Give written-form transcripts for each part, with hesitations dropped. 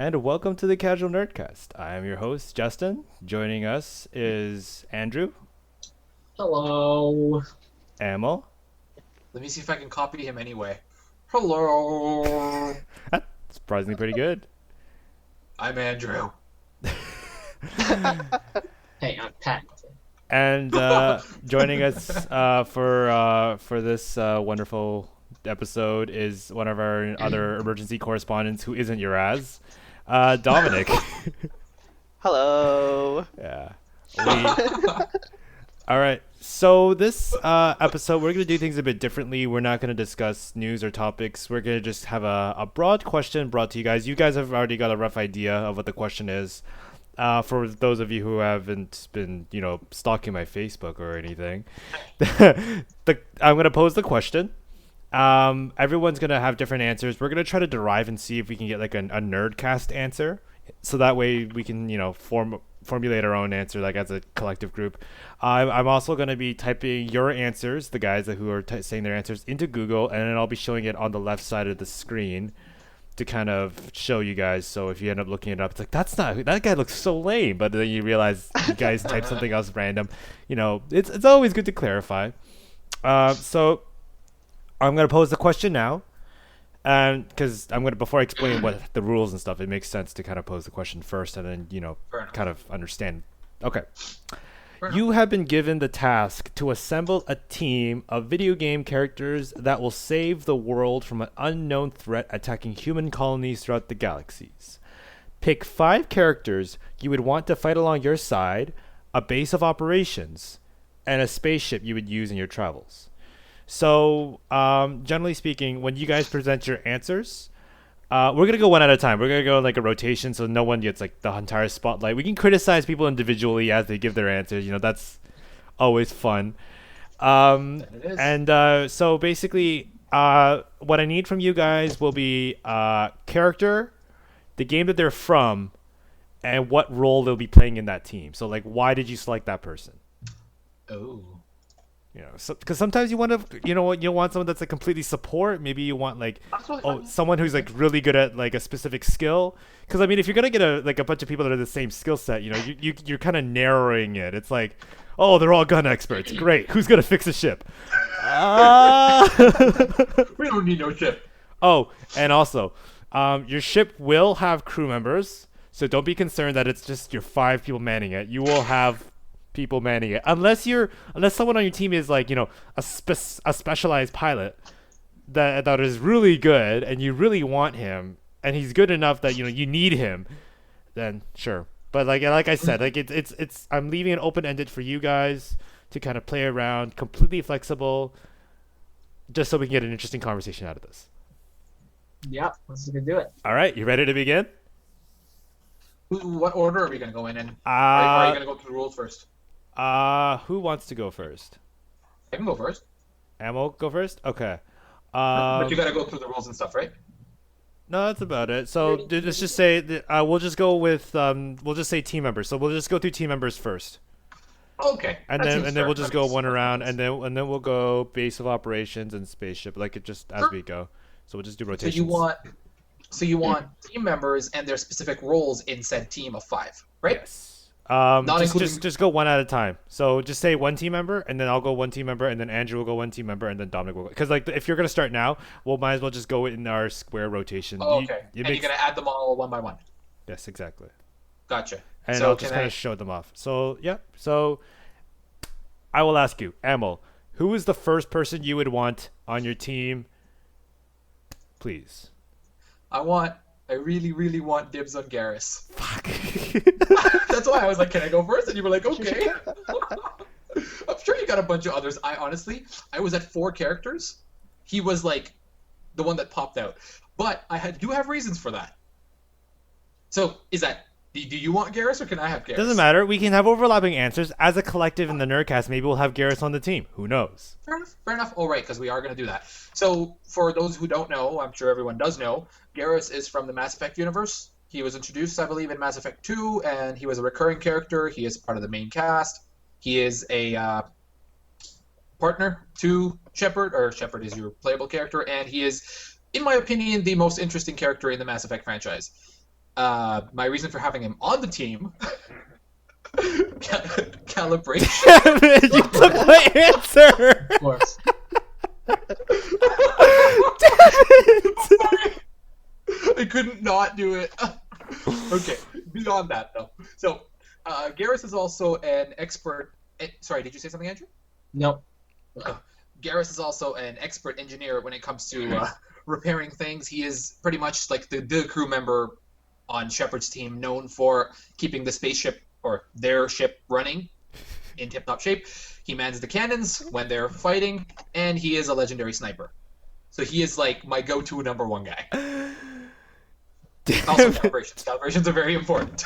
and welcome to the Casual Nerdcast. I am your host, Justin. Joining us is Andrew, Hello. Emil. Let me see if I can copy him anyway. Hello. That's surprisingly pretty good. I'm Andrew. Hey, I'm Pat. And joining us for this wonderful episode is one of our other emergency correspondents who isn't Uraz, Dominic. Hello. Yeah. All right. So this episode, we're going to do things a bit differently. We're not going to discuss news or topics. We're going to just have a broad question brought to you guys. You guys have already got a rough idea of what the question is. For those of you who haven't been, stalking my Facebook or anything, I'm going to pose the question. Everyone's going to have different answers. We're going to try to derive and see if we can get like a Nerdcast answer. So that way we can, formulate our own answer, like as a collective group. I'm also going to be typing your answers, the guys who are saying their answers, into Google, and then I'll be showing it on the left side of the screen to kind of show you guys. So if you end up looking it up, it's like, that guy looks so lame. But then you realize you guys type something else random. It's always good to clarify. So I'm going to pose the question now. Because before I explain what the rules and stuff, it makes sense to kind of pose the question first and then, kind of understand. Okay. You have been given the task to assemble a team of video game characters that will save the world from an unknown threat attacking human colonies throughout the galaxies. Pick 5 characters you would want to fight along your side, a base of operations, and a spaceship you would use in your travels. So, generally speaking, when you guys present your answers, we're going to go one at a time. We're going to go like a rotation so no one gets like the entire spotlight. We can criticize people individually as they give their answers. That's always fun. So basically, what I need from you guys will be character, the game that they're from, and what role they'll be playing in that team. So like, why did you select that person? Oh. Because sometimes you want to, you want someone that's like completely support. Maybe you want like, someone who's like really good at like a specific skill. Because I mean, if you're gonna get a bunch of people that are the same skill set, you're kind of narrowing it. It's like, oh, they're all gun experts. Great. Who's gonna fix a ship? We don't need no ship. Oh, and also, your ship will have crew members, so don't be concerned that it's just your 5 people manning it. You will have people manning it, unless someone on your team is like a specialized pilot that is really good and you really want him and he's good enough that you need him, then sure. But like I said, like it's I'm leaving it open-ended for you guys to kind of play around, completely flexible, just so we can get an interesting conversation out of this. Yep, let's do it. All right, you ready to begin? What order are we going to go in? Are you going to go through the rules first? Who wants to go first? I can go first. Ammo, go first? Okay. But you got to go through the rules and stuff, right? No, that's about it. So let's just say that, we'll just go with we'll just say team members. So we'll just go through team members first. Okay. And then we'll just go one around, and then we'll go base of operations and spaceship, like it just as we go. So we'll just do rotations. So you want team members and their specific roles in said team of 5, right? Yes. Just go one at a time. So just say one team member, and then I'll go one team member, and then Andrew will go one team member, and then Dominic will go. Because like if you're gonna start now, we'll might as well just go in our square rotation. Oh, okay. You're gonna add them all one by one. Yes, exactly. Gotcha. And so I'll just kind of show them off. So yeah. So I will ask you, Emil, who is the first person you would want on your team? Please. I really, really want dibs on Garrus. Fuck. That's why I was like, can I go first? And you were like, okay. I'm sure you got a bunch of others. I was at 4 characters. He was like the one that popped out. But I do have reasons for that. So do you want Garrus or can I have Garrus? Doesn't matter. We can have overlapping answers. As a collective in the Nerdcast, maybe we'll have Garrus on the team. Who knows? Fair enough. All right, because we are going to do that. So for those who don't know, I'm sure everyone does know, Garrus is from the Mass Effect universe. He was introduced, I believe, in Mass Effect 2, and he was a recurring character. He is part of the main cast. He is a partner to Shepard, or Shepard is your playable character, and he is, in my opinion, the most interesting character in the Mass Effect franchise. My reason for having him on the team, calibration. You took my answer. Of course. Sorry. I couldn't not do it. Okay, beyond that though. So, Garrus is also an expert. Sorry, did you say something, Andrew? Nope. Garrus is also an expert engineer when it comes to repairing things. He is pretty much like the crew member on Shepard's team, known for keeping the spaceship or their ship running in tip-top shape. He mans the cannons when they're fighting, and he is a legendary sniper. So he is like my go-to number one guy. Also calibrations. Calibrations are very important.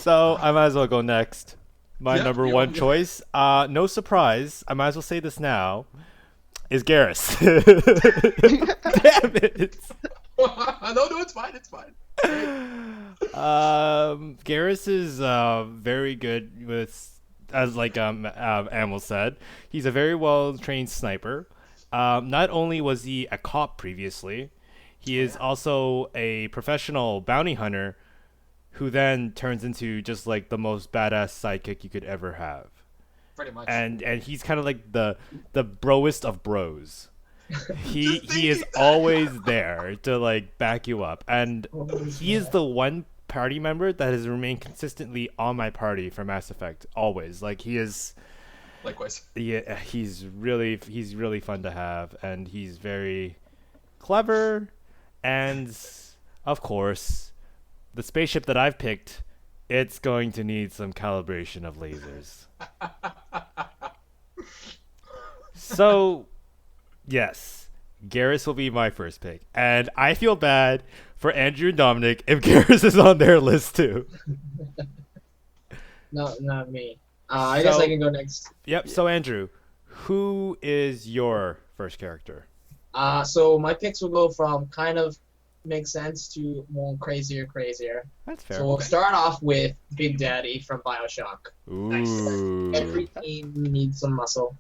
So I might as well go next. My Yeah, number you one want- choice, no surprise, I might as well say this now, is Garrus. Damn it. No, it's fine. It's fine. Garrus is very good with, as like Amel said, he's a very well trained sniper. Not only was he a cop previously, he is also a professional bounty hunter who then turns into just like the most badass sidekick you could ever have. Pretty much. And he's kind of like the broest of bros. He Just is thinking that. always there to like back you up, and Holy he is shit. the one party member that has remained consistently on my party for Mass Effect always. Like he is, Likewise. yeah, he's really fun to have, and he's very clever, and of course, the spaceship that I've picked, it's going to need some calibration of lasers. So, yes, Garrus will be my first pick, and I feel bad for Andrew and Dominic if Garrus is on their list too. No, not me. I guess So- I can go next. Yep. So Andrew, who is your first character? So my picks will go from kind of makes sense to more crazier. That's fair. So we'll start off with Big Daddy from Bioshock. Ooh. Every team needs some muscle.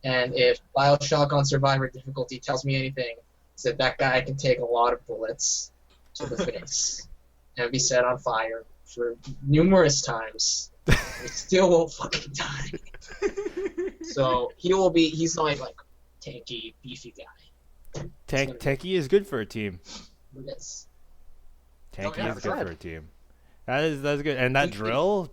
And if Bioshock on Survivor difficulty tells me anything, it's that guy can take a lot of bullets to the face and be set on fire for numerous times. He still won't fucking die. So he's like tanky, beefy guy. Tanky is good for a team. Yes. Tanky yeah, is good right. for a team. That's good. And that drill,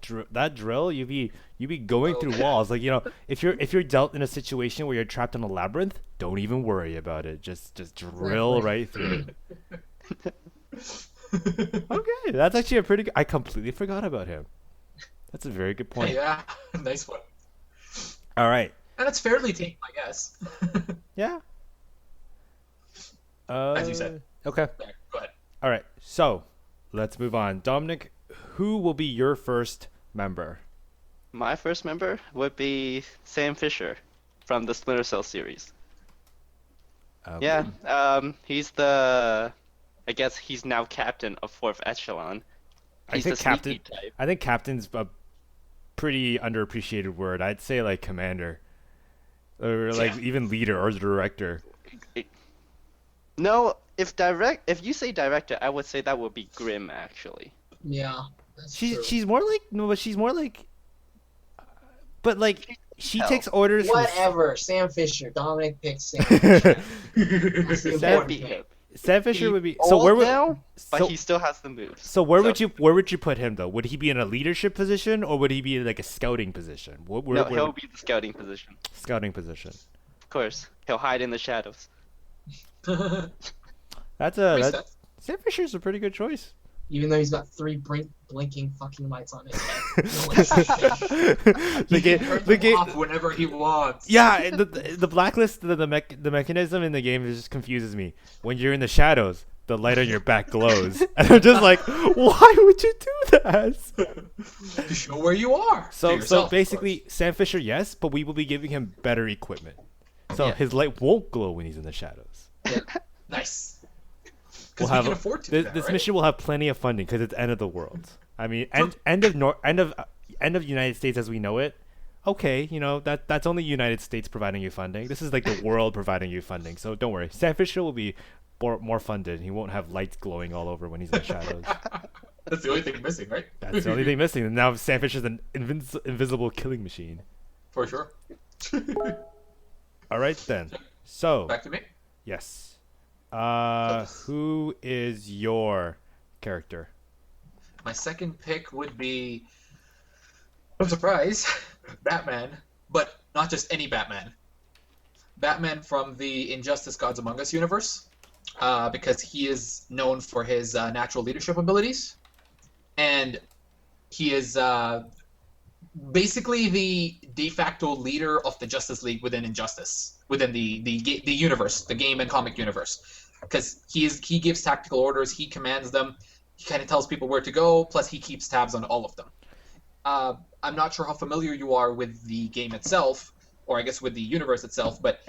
you be going through walls. Like, you know, if you're dealt in a situation where you're trapped in a labyrinth, don't even worry about it. Just drill Exactly. right through it. Okay, that's actually a pretty good. I completely forgot about him. That's a very good point. Yeah, nice one. All right. And it's fairly tame, I guess. Yeah. As you said. Okay. There, go ahead. All right. So, let's move on. Dominic, who will be your first member? My first member would be Sam Fisher from the Splinter Cell series. Yeah, he's I guess he's now captain of 4th Echelon. I He's think the captain. sneaky type. I think captain's a pretty underappreciated word. I'd say like commander, or like Yeah. even leader or director. No, if you say director, I would say that would be Grim actually. Yeah. That's true. She's more like no, but she's more like. But like she Hell. takes orders from Whatever. Sam Fisher. Dominic picks Sam Fisher. That's the Sam- important Beat thing. him. Sam Fisher would be. He's So old where would now, but so, he still has the moves. so where would you put him though? Would he be in a leadership position or would he be in like a scouting position? No, he'll be the scouting position. scouting position. Of course, he'll hide in the shadows. That's Makes a sense. Sam Fisher's a pretty good choice. Even though he's got 3 blinking fucking lights on his head. No one sees shit. the game, Turns the him game. off whenever he wants. Yeah, the blacklist, the mechanism in the game just confuses me. When you're in the shadows, the light on your back glows, and I'm just like, why would you do that? To show where you are. To So yourself, of basically, Sam Fisher, yes, but we will be giving him better equipment, so Yeah. his light won't glow when he's in the shadows. course. Nice. We'll Because we have can afford to. this, do that, this right? mission will have plenty of funding because it's end of the world. I mean, end of United States as we know it. Okay, you know that's only United States providing you funding. This is like the world providing you funding. So don't worry, Sam Fisher will be more funded. He won't have lights glowing all over when he's in the shadows. That's the only thing missing, right? That's the only thing missing. And now Sam Fisher's an invisible killing machine. For sure. All right then. So Back to me. yes. Who is your character? My second pick would be, no surprise, Batman, but not just any Batman. Batman from the Injustice Gods Among Us universe, because he is known for his natural leadership abilities, and he is basically the de facto leader of the Justice League within Injustice, within the universe, the game and comic universe, because he gives tactical orders, he commands them, he kind of tells people where to go, plus he keeps tabs on all of them. I'm not sure how familiar you are with the game itself, or I guess with the universe itself, but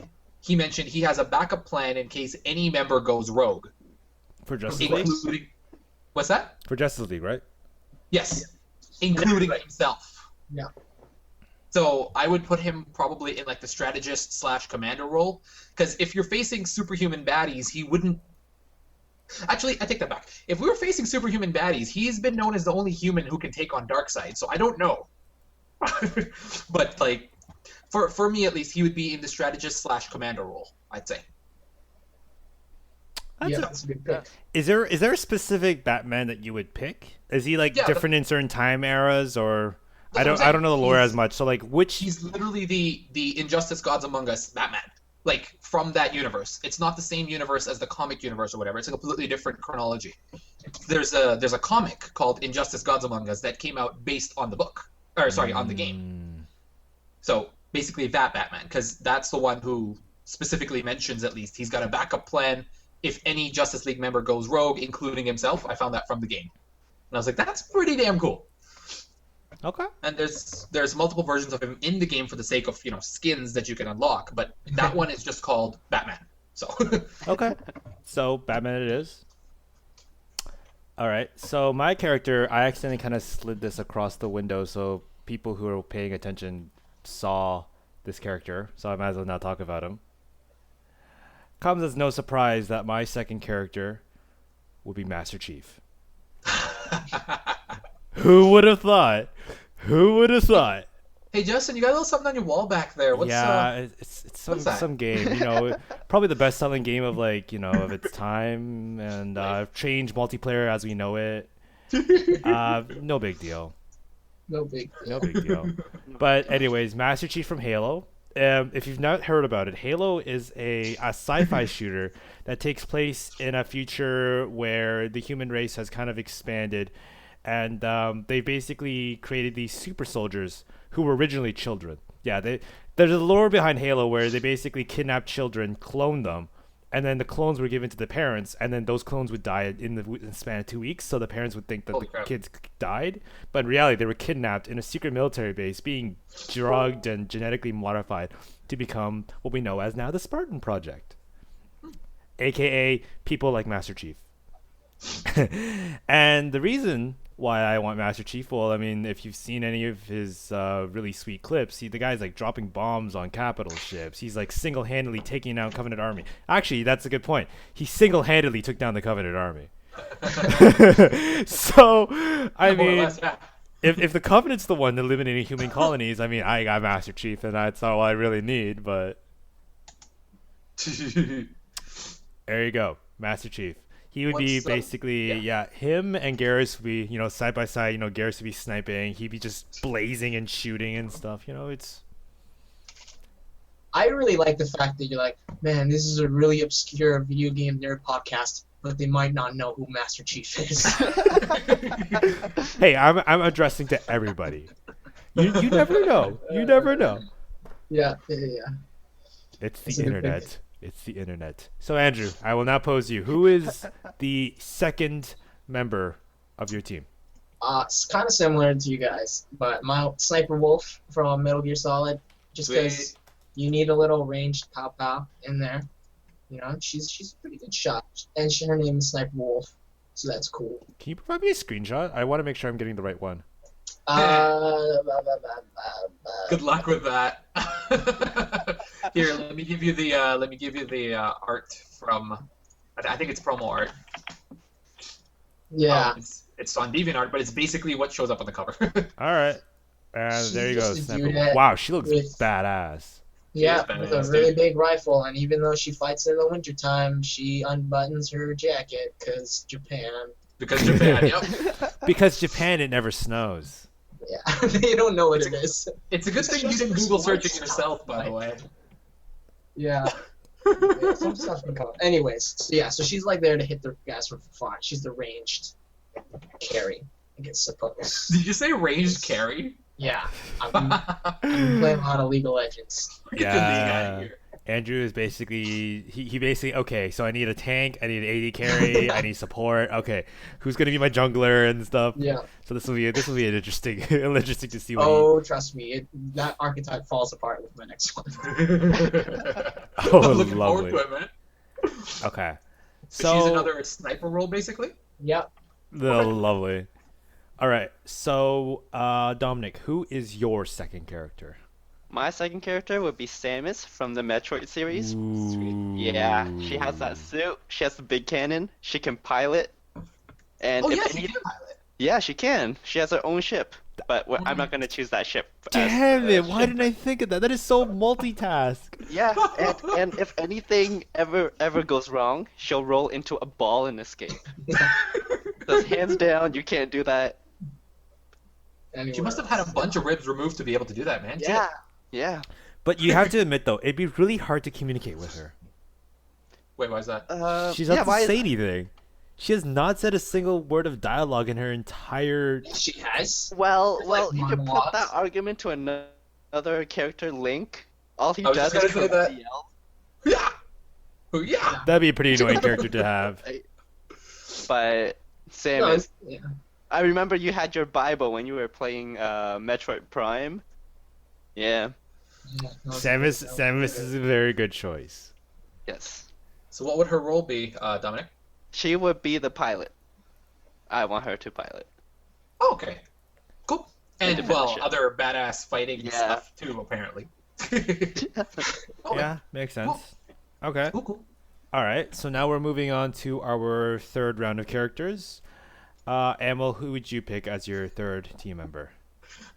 he mentioned he has a backup plan in case any member goes rogue. For Justice League? What's that? For Justice League, right? Yes. Including himself. Yeah. So I would put him probably in like the strategist / commander role, because if you're facing superhuman baddies, he wouldn't. Actually, I take that back. If we were facing superhuman baddies, he's been known as the only human who can take on Darkseid, so I don't know. But like, for me at least, he would be in the strategist / commander role, I'd say. That's a good pick. Is there a specific Batman that you would pick? Is he like different in certain time eras, or I don't know the lore as much. So like, which he's literally the Injustice Gods Among Us Batman, like from that universe. It's not the same universe as the comic universe or whatever. It's a completely different chronology. There's a comic called Injustice Gods Among Us that came out based on the book, on the game. So basically that Batman, because that's the one who specifically mentions, at least, he's got a backup plan if any Justice League member goes rogue, including himself. I found that from the game. And I was like, that's pretty damn cool. Okay. And there's multiple versions of him in the game for the sake of, skins that you can unlock, but that one is just called Batman. So okay. So Batman it is. All right. So my character, I accidentally kind of slid this across the window so people who are paying attention saw this character, so I might as well now talk about him. Comes as no surprise that my second character would be Master Chief. Who would have thought? Who would have thought? Hey Justin, you got a little something on your wall back there. What's it's some game, probably the best-selling game of of its time, and changed multiplayer as we know it. No big deal. No big deal. No big deal. But anyways, Master Chief from Halo. If you've not heard about it, Halo is a sci-fi shooter that takes place in a future where the human race has kind of expanded, and they basically created these super soldiers who were originally children. Yeah, there's a lore behind Halo where they basically kidnap children, clone them, and then the clones were given to the parents, and then those clones would die in the span of 2 weeks, so the parents would think that kids died, but in reality they were kidnapped in a secret military base, being drugged and genetically modified to become what we know as now the Spartan Project, aka people like Master Chief. And the reason why I want Master Chief, well, I mean, if you've seen any of his really sweet clips, the guy's like dropping bombs on capital ships. He's like single-handedly taking down Covenant Army. Actually, that's a good point. He single-handedly took down the Covenant Army. So, I mean, if the Covenant's the one eliminating human colonies, I mean, I got Master Chief, and that's all I really need, but there you go, Master Chief. He would be basically, him and Garrus would be, side by side. Garrus would be sniping. He'd be just blazing and shooting and stuff. It's. I really like the fact that you're like, man, this is a really obscure video game nerd podcast, but they might not know who Master Chief is. Hey, I'm addressing to everybody. You never know. You never know. Yeah. It's the internet. It's the internet. So, Andrew, I will now pose you. Who is the second member of your team? It's kind of similar to you guys, but my Sniper Wolf from Metal Gear Solid, just because you need a little ranged pow in there. She's a pretty good shot, and her name is Sniper Wolf, so that's cool. Can you provide me a screenshot? I want to make sure I'm getting the right one. Good luck with that. Here, let me give you the art from. I think it's promo art. Yeah. It's on DeviantArt, but it's basically what shows up on the cover. All right. She's There you go. just a Sniper. dude Wow, she looks with- badass. Yeah, badass, with a dude. really big rifle, and even though she fights in the wintertime, she unbuttons her jacket because Japan. Because Japan, yep. Because Japan, it never snows. Yeah, they don't know what it is. It's a good thing you didn't Google search it yourself, by the way. Yeah. Yeah, some stuff can come up. Anyways, so she's like there to hit the gas from far. She's the ranged carry, I guess suppose. Did you say ranged carry? Yeah, I've been playing a lot of League of Legends. Get the league out Yeah. of here. Andrew is basically he basically okay. So I need a tank, I need an AD carry, I need support. Okay, who's gonna be my jungler and stuff? Yeah. So this will be an interesting interesting to see what. Oh, trust me, that archetype falls apart with my next one. Oh, I'm looking lovely. forward to it, man. Okay, So she's another sniper role, basically. Yep. Lovely. All right, so Dominic, who is your second character? My second character would be Samus from the Metroid series. Ooh. Yeah, she has that suit. She has the big cannon. She can pilot. And Oh if yeah, any- she can pilot. yeah, she can. She has her own ship. But I'm not gonna choose that ship. as Damn the it! Why ship. didn't I think of that? That is so multitask. Yeah, and if anything ever goes wrong, she'll roll into a ball and escape. Because hands down, you can't do that. Anywhere She must have had a else. bunch of ribs removed to be able to do that, man. Yeah, yeah. But you have to admit though, it'd be really hard to communicate with her. Wait, why is that? She's yeah, not why to is- say anything. She has not said a single word of dialogue in her entire. She has. Well, Like you can put monologues. that argument to another character, Link. All he I was does just is gonna say that. yell. Yeah. Oh yeah. That'd be a pretty annoying character to have. But No, Samus, yeah. I remember you had your Bible when you were playing Metroid Prime. Yeah. Yeah, no, Samus is a very good choice. Yes. So what would her role be, Dominic? She would be the pilot. I want her to pilot. Oh, okay. Cool. And Yeah. well, other badass fighting Yeah. stuff too, apparently. Okay. Yeah, makes sense. Okay. Cool. All right. So now we're moving on to our third round of characters. Amel, who would you pick as your third team member?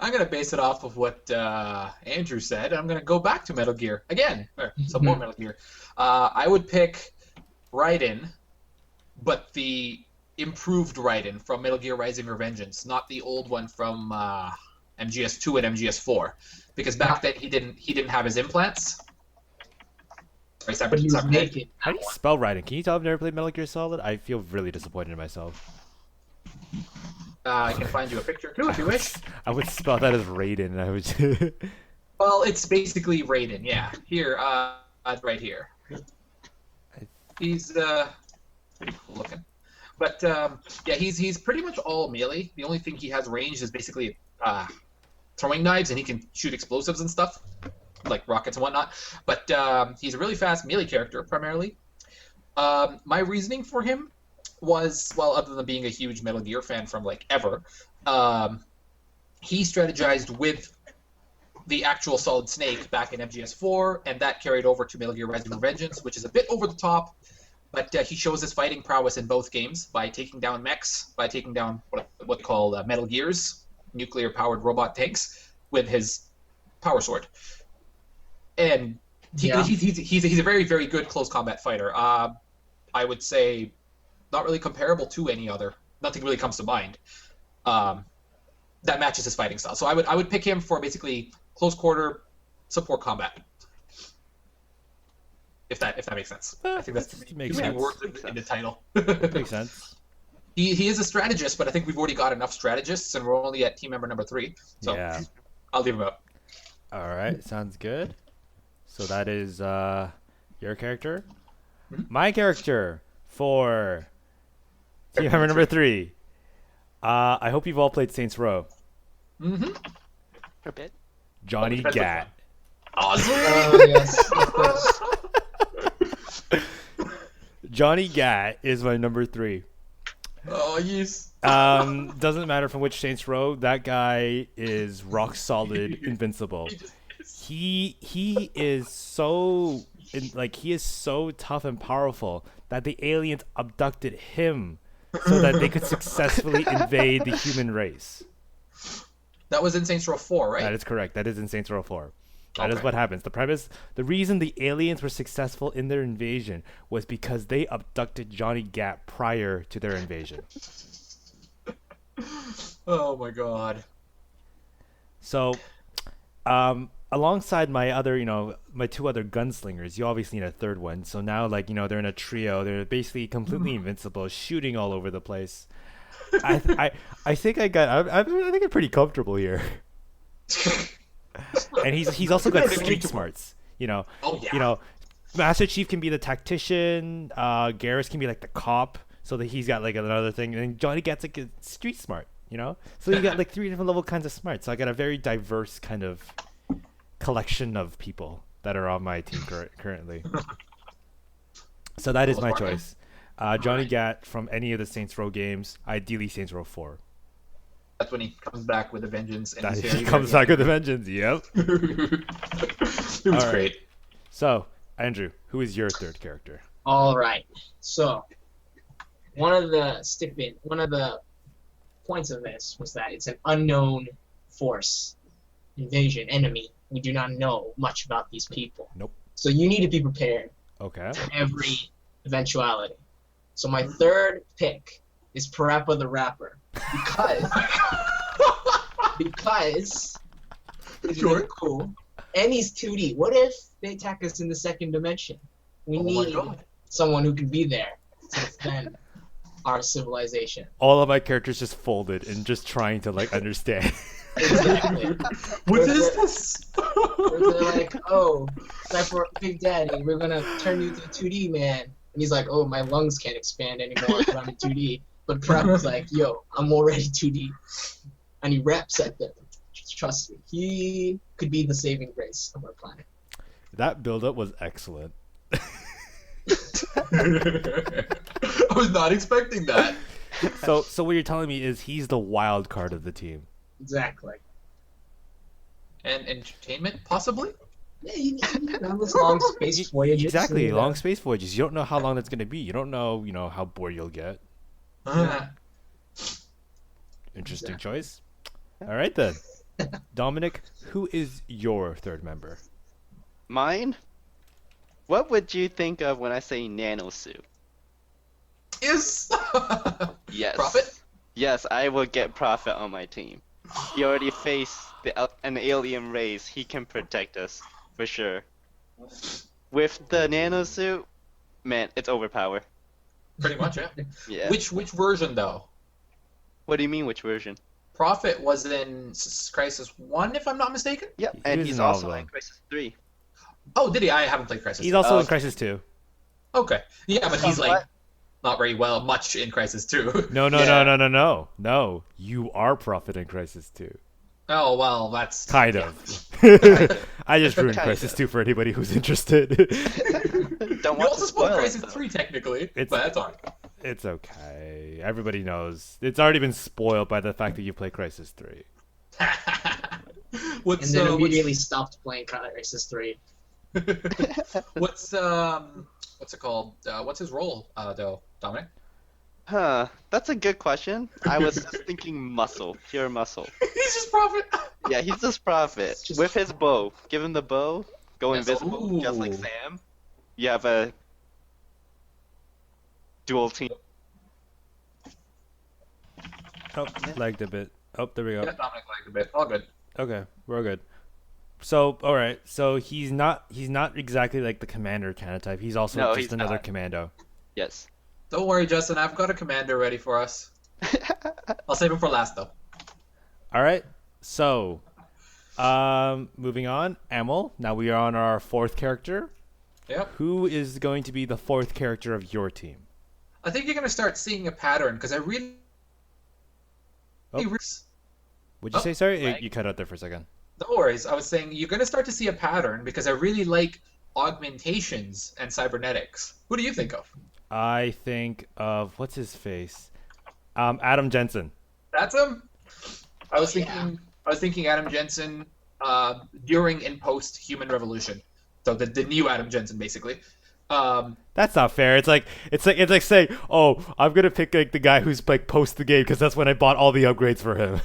I'm gonna base it off of what Andrew said. I'm gonna go back to Metal Gear again. Some more Metal Gear. I would pick Raiden, but the improved Raiden from Metal Gear Rising: Revengeance, not the old one from MGS2 and MGS4, because back then he didn't have his implants. Sorry, But separate. he was separate. naked. How do you spell Raiden? Can you tell I've never played Metal Gear Solid? I feel really disappointed in myself. I can find you a picture too if you wish. I would spell that as Raiden. And I would. Well, it's basically Raiden. Yeah, here, right here. He's pretty cool looking, but yeah, he's pretty much all melee. The only thing he has range is basically throwing knives, and he can shoot explosives and stuff, like rockets and whatnot. But he's a really fast melee character primarily. My reasoning for him was, well, other than being a huge Metal Gear fan from like ever, he strategized with the actual Solid Snake back in MGS4, and that carried over to Metal Gear Rising: Revengeance, which is a bit over the top, but he shows his fighting prowess in both games by taking down mechs, by taking down what called Metal Gears, nuclear-powered robot tanks, with his power sword. And he's a very, very good close combat fighter. I would say not really comparable to any other. Nothing really comes to mind that matches his fighting style. So I would pick him for basically close quarter support combat. If that makes sense. I think that's too Makes many sense. words in the title. Makes sense. He is a strategist, but I think we've already got enough strategists, and we're only at team member number 3. So Yeah. I'll leave him out. All right. Sounds good. So that is your character. My character for team member number 3. I hope you've all played Saints Row. Mm-hmm. For a bit. Johnny Depends which Gat. Awesome. Oh yes, of course. Johnny Gat is my number 3. Oh yes. Doesn't matter from which Saints Row. That guy is rock solid, invincible. He is so he is so tough and powerful that the aliens abducted him so that they could successfully invade the human race. That was in Saints Row 4, right? That is correct. That is in Saints Row 4. That is Okay. what happens. The reason the aliens were successful in their invasion was because they abducted Johnny Gat prior to their invasion. Oh my god. So, alongside my other, my two other gunslingers, you obviously need a third one. So now, like, they're in a trio. They're basically completely invincible, shooting all over the place. I think I think I'm pretty comfortable here. And he's also got street smarts. Oh yeah. Master Chief can be the tactician. Garrus can be like the cop. So that he's got like another thing, and Johnny gets like a street smart. So you got like 3 different level kinds of smarts. So I got a very diverse kind of collection of people that are on my team currently. So that is my choice. Johnny Gat from any of the Saints Row games, ideally Saints Row 4. That's when he comes back with a vengeance. And He comes back with a vengeance. Yep. It was All right. great. So, Andrew, who is your third character? All right. So, one of the points of this was that it's an unknown force, invasion, enemy. We do not know much about these people. Nope. So you need to be prepared Okay. for every eventuality. So my third pick is Parappa the Rapper because he's really cool and he's 2D. What if they attack us in the second dimension? We need someone who can be there to defend our civilization. All of my characters just folded and just trying to like understand. Exactly. What is this? Where they're like, oh, Cyber Big Daddy, we're gonna turn you to 2D, man. And he's like, oh, my lungs can't expand anymore because I'm in 2D. But Parappa's like, yo, I'm already 2D. And he raps at them. Trust me, he could be the saving grace of our planet. That build-up was excellent. I was not expecting that. So what you're telling me is he's the wild card of the team. Exactly. And entertainment, possibly? Yeah, you know, those long space voyages. Exactly, and, long space voyages. You don't know how long that's gonna be. You don't know, how bored you'll get. Interesting choice. All right then, Dominic, who is your third member? Mine? What would you think of when I say nanosuit? Yes. Yes. Prophet? Yes, I will get Prophet on my team. He already faced an alien race. He can protect us, for sure. With the nanosuit, man, it's overpowered. Pretty much, yeah. Yeah. Which version though? What do you mean, which version? Prophet was in Crisis 1, if I'm not mistaken. Yep, He and was he's in all of also in them. Crisis 3. Oh, did he? I haven't played Crisis. He's 2. also in Okay. Crisis 2. Okay. Yeah, but he's like What? not very much in Crisis 2. No. Yeah. No, you are Prophet in Crisis 2. Oh well, that's Kind yeah. of. I just ruined Kinda. Crisis 2 for anybody who's interested. Don't You want also to spoiled spoil Crisis it, though. 3 technically, It's- but that's alright. It's okay. Everybody knows. It's already been spoiled by the fact that you play Crisis 3. What's And then immediately stopped playing Crisis 3. what's it called? What's his role though, Dominic? Huh, that's a good question. I was just thinking muscle, pure muscle. He's just Prophet. Yeah, he's just Prophet. Just- With his bow. Give him the bow, go Yes, invisible, just like ooh. Sam. You have a dual team. Oh, lagged a bit. Oh, there we go. Yeah, Dominic liked a bit. All good. Okay, we're good. So, all right. So he's not exactly like the commander kind of type. He's also No, just he's another not. commando. Yes. Don't worry, Justin. I've got a commander ready for us. I'll save him for last though. All right. So, moving on. Amel. Now we are on our fourth character. Yep. Who is going to be the fourth character of your team? I think you're gonna start seeing a pattern because I really. Oh. What'd you Oh, say? Sorry, lag. you cut out there for a second. No worries. I was saying you're gonna start to see a pattern because I really like augmentations and cybernetics. Who do you think of? I think of what's his face, Adam Jensen. That's him. I was Yeah. thinking. I was thinking Adam Jensen during and post Human Revolution. So the new Adam Jensen basically. That's not fair. It's like saying, "Oh, I'm gonna pick like the guy who's like post the game because that's when I bought all the upgrades for him."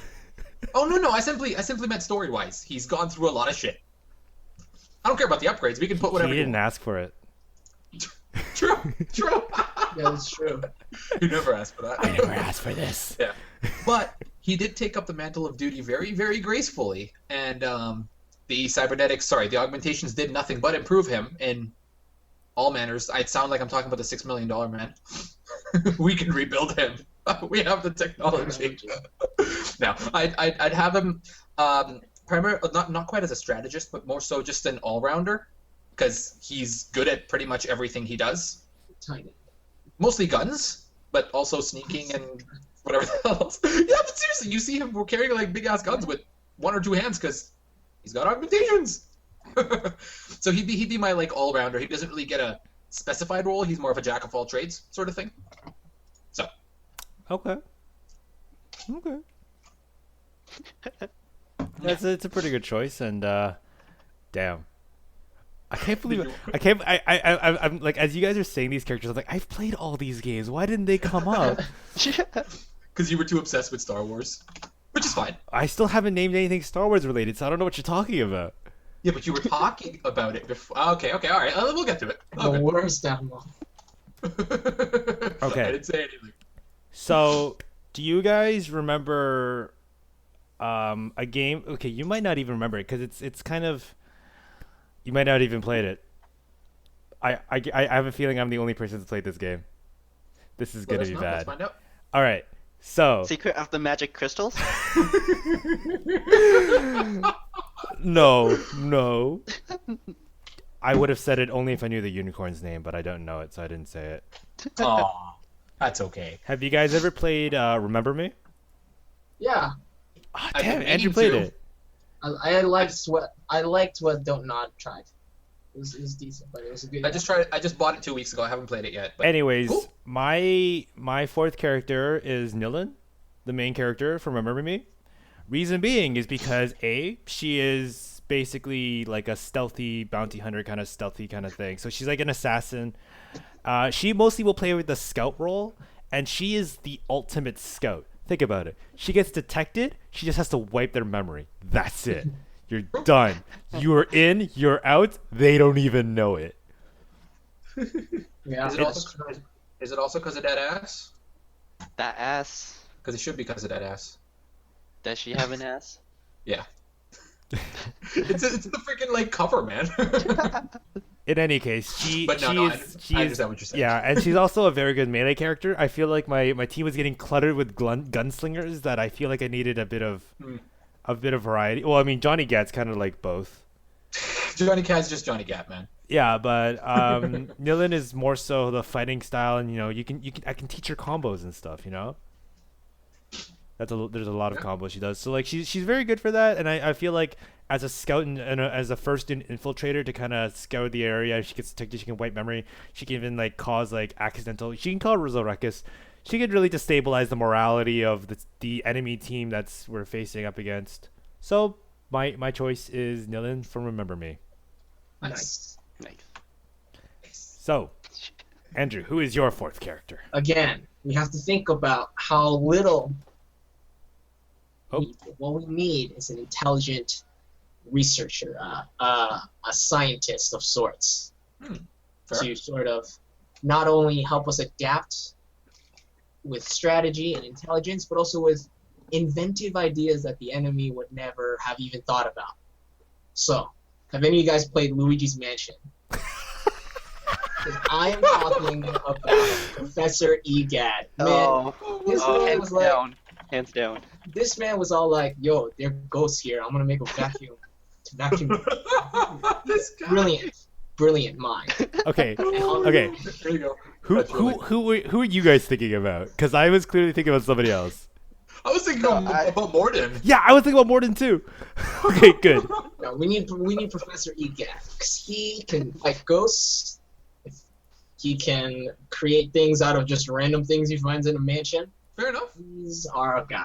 Oh no, I simply meant story wise. He's gone through a lot of shit. I don't care about the upgrades. We can put whatever. He you didn't want. ask for it. True. Yeah, that's true. You never asked for that. I never asked for this. Yeah, but he did take up the mantle of duty very, very gracefully, and the augmentations did nothing but improve him in all manners. I'd sound like I'm talking about the $6 million man. We can rebuild him. We have the technology. No, I'd have him not quite as a strategist, but more so just an all-rounder, because he's good at pretty much everything he does. Tiny. Mostly guns, but also sneaking and whatever else. Yeah, but seriously, you see him carrying like big-ass guns with one or two hands because he's got augmentations. So he'd be my like all-rounder. He doesn't really get a specified role. He's more of a jack of all trades sort of thing. So. Okay. It's a pretty good choice, and damn, I can't believe it. I'm like, as you guys are saying these characters, I'm like, I've played all these games. Why didn't they come up? Because you were too obsessed with Star Wars, which is fine. I still haven't named anything Star Wars related, so I don't know what you're talking about. Yeah, but you were talking about it before. Okay, all right. We'll get to it. The worst download. Okay. I didn't say anything. So, do you guys remember a game? Okay, you might not even remember it because it's kind of, you might not even played it. I have a feeling I'm the only person that's played this game. This is gonna be bad. Let's find out. All right, so Secret of the Magic Crystals? No. I would have said it only if I knew the unicorn's name, but I don't know it, so I didn't say it. Aw, that's okay. Have you guys ever played Remember Me? Yeah. Oh, I've damn, been Andrew meaning played to. it. I liked what Don't Nod tried. It was decent, but it was a good. I just bought it 2 weeks ago. I haven't played it yet. But Anyways, cool. my fourth character is Nilin, the main character from Remember Me. Reason being is because she is basically like a stealthy bounty hunter kind of thing. So she's like an assassin. She mostly will play with the scout role, and she is the ultimate scout. Think about it. She gets detected, she just has to wipe their memory. That's it. You're done. You're in, you're out, they don't even know it. Yeah. Is it also because of that ass? That ass. Because it should be because of that ass. Does she have an ass? Yeah. It's the freaking like cover, man. In any case, she But no, I understand what you're saying. Yeah, and she's also a very good melee character. I feel like my team was getting cluttered with gunslingers that I feel like I needed a bit of variety. Well, I mean, Johnny Gat's kind of like both. Johnny Cat's just Johnny Gat, man. Yeah, but Nilin is more so the fighting style, and I can teach her combos and stuff. There's a lot of combos she does. So like she's very good for that, and I feel like as a scout and as a first infiltrator to kind of scout the area, she gets detected, she can wipe memory, she can even like cause like accidental. She can call Rizzo Ruckus. She could really destabilize the morality of the enemy team that's we're facing up against. So my choice is Nilin from Remember Me. Nice. So, Andrew, who is your fourth character? Again, we have to think about how little. What we need is an intelligent researcher, a scientist of sorts, to sort of not only help us adapt with strategy and intelligence, but also with inventive ideas that the enemy would never have even thought about. So, have any of you guys played Luigi's Mansion? I am talking about Professor Egad. Man, this man was like, hands down. This man was all like, "Yo, there are ghosts here. I'm gonna make a vacuum to vacuum." Brilliant mind. Okay. There you go. Who are you guys thinking about? Because I was clearly thinking about somebody else. I was thinking about Morden. Yeah, I was thinking about Morden too. Okay, good. No, we need Professor Egad because he can fight ghosts. He can create things out of just random things he finds in a mansion. Fair enough. He's our guy.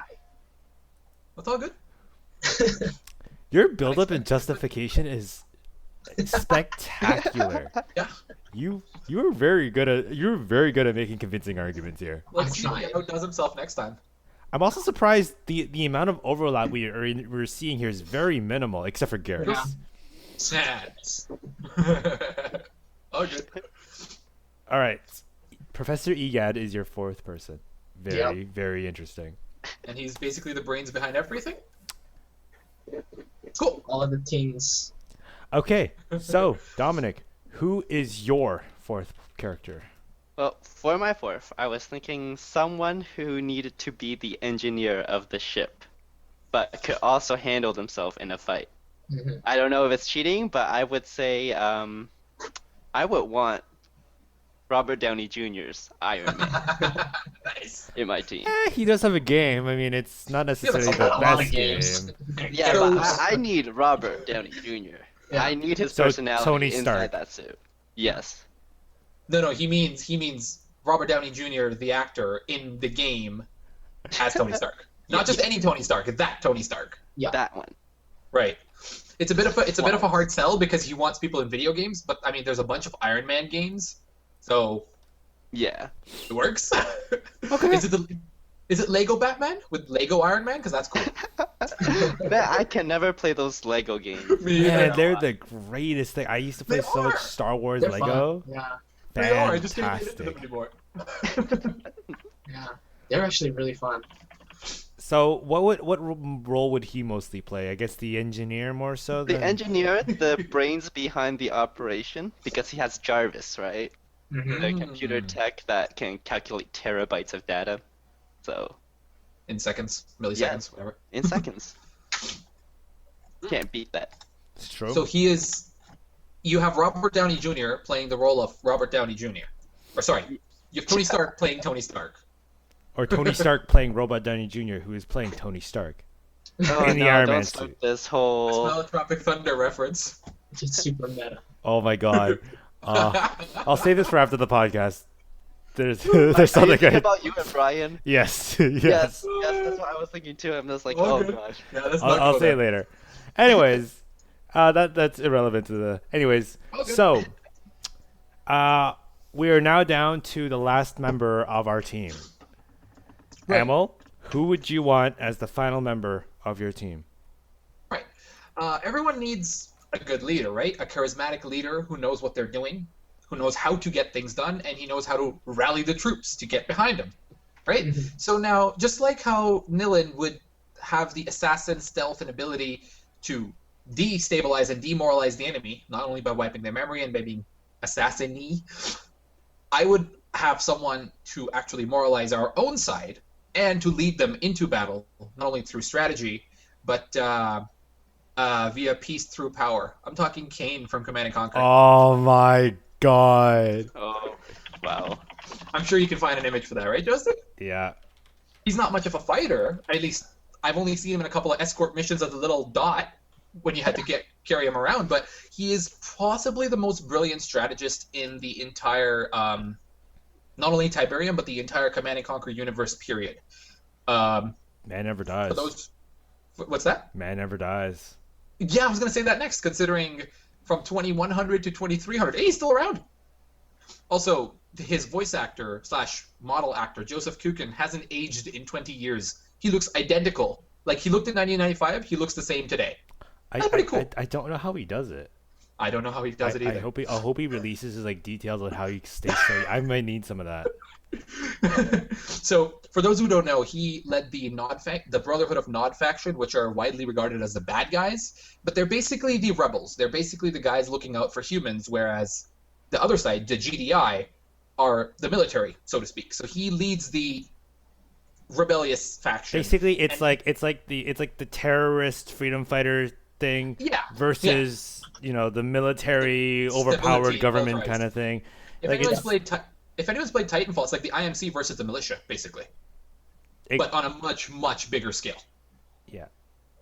That's all good. Your build-up and justification is Spectacular. Yeah. You were very good at making convincing arguments here. Let's I'm see trying. how it does himself next time. I'm also surprised the amount of overlap we're seeing here is very minimal, except for Garrus. Yeah. Sad. Oh, good. All right, Professor Egad is your fourth person. Very interesting. And he's basically the brains behind everything. Cool. All of the teens. Okay, so Dominic, who is your fourth character? Well, for my fourth, I was thinking someone who needed to be the engineer of the ship, but could also handle themselves in a fight. Mhm. I don't know if it's cheating, but I would say I would want Robert Downey Jr.'s Iron Man Nice. in my team. He does have a game. I mean, it's not necessarily that's the a lot of best games. game. Yeah, So- but I need Robert Downey Jr. Yeah. I need his So, personality Tony inside Stark. that suit. Yes. No, he means Robert Downey Jr., the actor in the game, as Tony Stark. Not just any Tony Stark, that Tony Stark. Yeah. That one. Right. It's a bit of a hard sell because he wants people in video games, but I mean, there's a bunch of Iron Man games, so Yeah. it works. Okay. Is it Lego Batman with Lego Iron Man? Because that's cool. Man, I can never play those Lego games. Man, they're the greatest thing. I used to play They so much are. Star Wars They're Lego. fun. Yeah. They are. I just can't get into them Fantastic. anymore. Yeah. They're actually really fun. So, what role would he mostly play? I guess the engineer more so. The than... engineer, the brains behind the operation, because he has Jarvis, right? Mhm. The computer tech that can calculate terabytes of data. So, In seconds, milliseconds, whatever. in seconds. Can't beat that. It's true. So you have Robert Downey Jr. playing the role of Robert Downey Jr. Or sorry, you have Tony Stark playing Tony Stark. Or Tony Stark playing Robot Downey Jr., who is playing Tony Stark. Oh, In the no, Iron don't Man start suit. this whole... Smell Tropic Thunder reference. It's super meta. Oh my god. I'll save this for after the podcast. There's something Are you thinking I... about you and Brian? Yes. Yes, that's what I was thinking too. I'm just like, oh Okay. gosh. Yeah, let's not I'll go say it there. later. Anyways, that's irrelevant to the... Anyways, Okay. so... we are now down to the last member of our team. Right. Emil, who would you want as the final member of your team? Right. Everyone needs a good leader, right? A charismatic leader who knows what they're doing, who knows how to get things done, and he knows how to rally the troops to get behind him, right? Mhm. So now, just like how Nilin would have the assassin stealth and ability to destabilize and demoralize the enemy, not only by wiping their memory and by being assassin-y, I would have someone to actually moralize our own side and to lead them into battle, not only through strategy, but via peace through power. I'm talking Kane from Command and Conquer. Oh my god. Oh, wow. I'm sure you can find an image for that, right, Justin? Yeah. He's not much of a fighter. At least I've only seen him in a couple of escort missions of the little dot when you had to carry him around. But he is possibly the most brilliant strategist in the entire, not only Tiberium, but the entire Command and Conquer universe. Period. Man never dies. For those, what's that? Man never dies. Yeah, I was gonna say that next. Considering from 2100 to 2300, hey, he's still around. Also, his voice actor / model actor Joseph Kukin hasn't aged in 20 years. He looks identical. Like he looked in 1995, he looks the same today. That's pretty cool. I don't know how he does it. I don't know how he does it either. I hope he releases his like details on how he stays so. I might need some of that. So, for those who don't know, he led the the Brotherhood of Nod faction, which are widely regarded as the bad guys, but they're basically the rebels. They're basically the guys looking out for humans, whereas the other side, the GDI, are the military, so to speak. So he leads the rebellious faction. Basically, it's And- like the terrorist freedom fighter thing Yeah. versus the military Stability, overpowered government militarized. kind of thing. If Like, anyone's it's- played Titanfall, it's like the IMC versus the militia, basically, It- but on a much, much bigger scale. Yeah,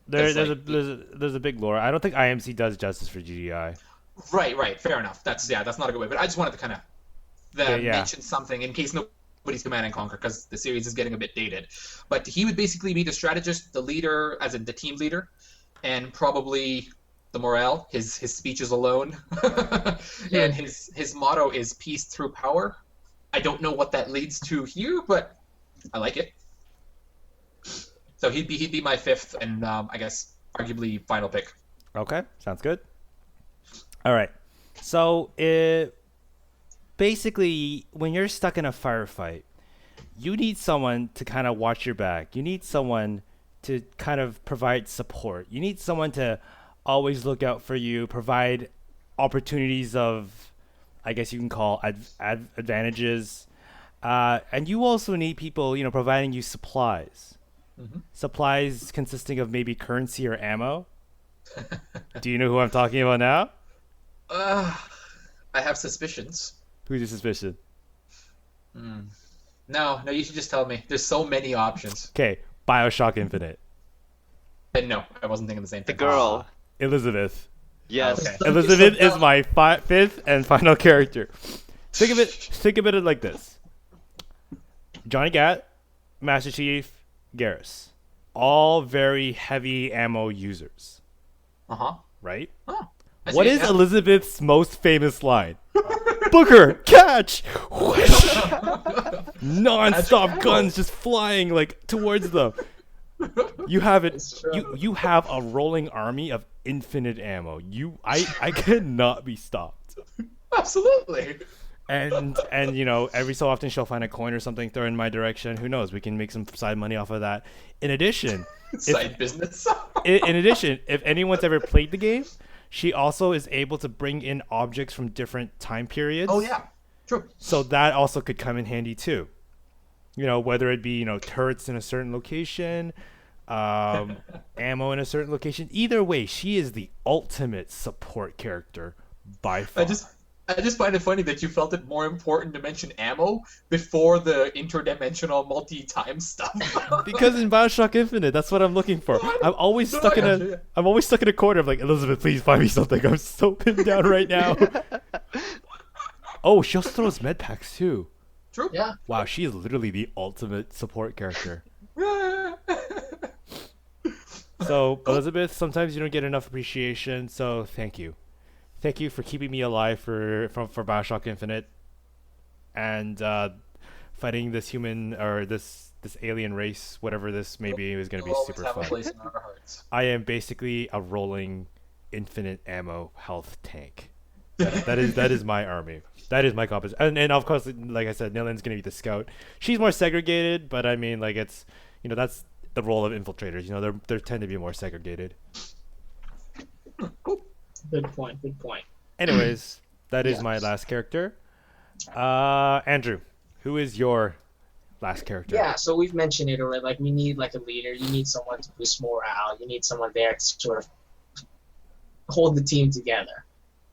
That's there's like- a big lore. I don't think IMC does justice for GDI. Right. Fair enough. That's not a good way. But I just wanted to kind of Yeah. mention something in case nobody's Command and Conquer, because the series is getting a bit dated. But he would basically be the strategist, the leader, as in the team leader, and probably the morale. His speeches alone, and his motto is peace through power. I don't know what that leads to here, but I like it. So he'd be my fifth and I guess arguably final pick. Okay, sounds good. All right. So basically, when you're stuck in a firefight, you need someone to kind of watch your back. You need someone to kind of provide support. You need someone to always look out for you, provide opportunities of, I guess you can call advantages. And you also need people, providing you supplies. Mm-hmm. Supplies consisting of maybe currency or ammo. Do you know who I'm talking about now? I have suspicions. Who's your suspicion? No, you should just tell me. There's so many options. Okay, BioShock Infinite. And no, I wasn't thinking the same The thing. girl. Elizabeth. Yes. Okay. Elizabeth is my fifth and final character. Think of it like this: Johnny Gat, Master Chief, Garrus, all very heavy ammo users. Right? Oh, What is Elizabeth's most famous line? Booker, catch! Non-stop guns just flying like towards them. You have it. It's true. You have a rolling army of infinite ammo. I cannot be stopped. Absolutely. And every so often she'll find a coin or something, throw in my direction. Who knows? We can make some side money off of that. In addition, Side business. in addition, if anyone's ever played the game, she also is able to bring in objects from different time periods. Oh yeah, true. So that also could come in handy too. Whether it be turrets in a certain location, ammo in a certain location. Either way, she is the ultimate support character by far. I just find it funny that you felt it more important to mention ammo before the interdimensional multi-time stuff. Because in BioShock Infinite, that's what I'm looking for. I'm always stuck in a corner of like, Elizabeth, please find me something. I'm so pinned down right now. Oh, she also throws med packs too. True. Yeah. Wow, she is literally the ultimate support character. So, Elizabeth, sometimes you don't get enough appreciation, so thank you. Thank you for keeping me alive for BioShock Infinite and fighting this human or this alien race, whatever this may be, is going to be You'll super always have a fun. place in our hearts. I am basically a rolling infinite ammo health tank. That is my army. That is my composition. And of course, like I said, Nillin's going to be the scout. She's more segregated, but I mean, like, it's, that's the role of infiltrators. They tend to be more segregated. Good point. Anyways, that is Yes. my last character. Andrew, who is your last character? Yeah, so we've mentioned it already. Like, we need like a leader. You need someone to boost morale. You need someone there to sort of hold the team together.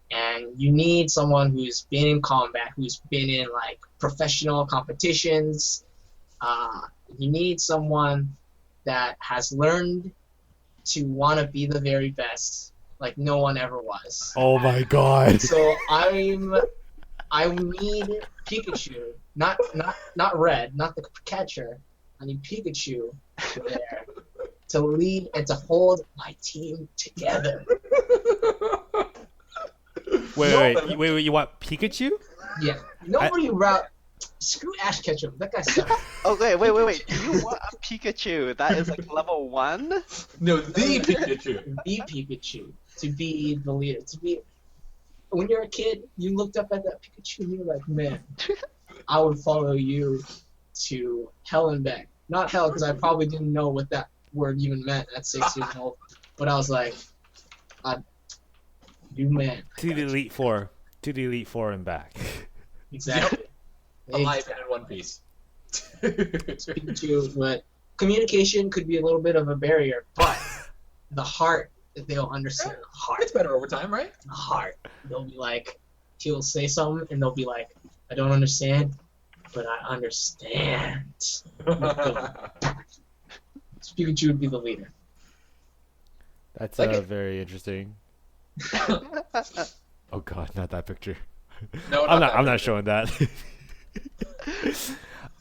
And you need someone who's been in combat, who's been in like professional competitions. You need someone that has learned to want to be the very best, like no one ever was. Oh my god. So I need Pikachu, not Red, not the catcher. I need Pikachu there to lead and to hold my team together. Wait, you want Pikachu? Yeah, nobody route. Screw Ash Ketchum. That guy sucks. Okay, wait. You want a Pikachu that is like level 1? No, the Pikachu. The Pikachu to be the leader. To be when you're a kid, you looked up at that Pikachu and you were like, man, I would follow you to hell and back. Not hell, because I probably didn't know what that word even meant at 6 years old. But I was like, you man. To the Elite Four. To the Elite Four and back. Exactly. Alive and in one piece. Pikachu, but communication could be a little bit of a barrier, but the heart, they'll understand the heart. It's better over time, right? The heart. They'll be like, he'll say something, and they'll be like, I don't understand, but I understand. Pikachu would be the leader. That's Like it. very interesting. Oh god, not that picture. No, I'm not showing that.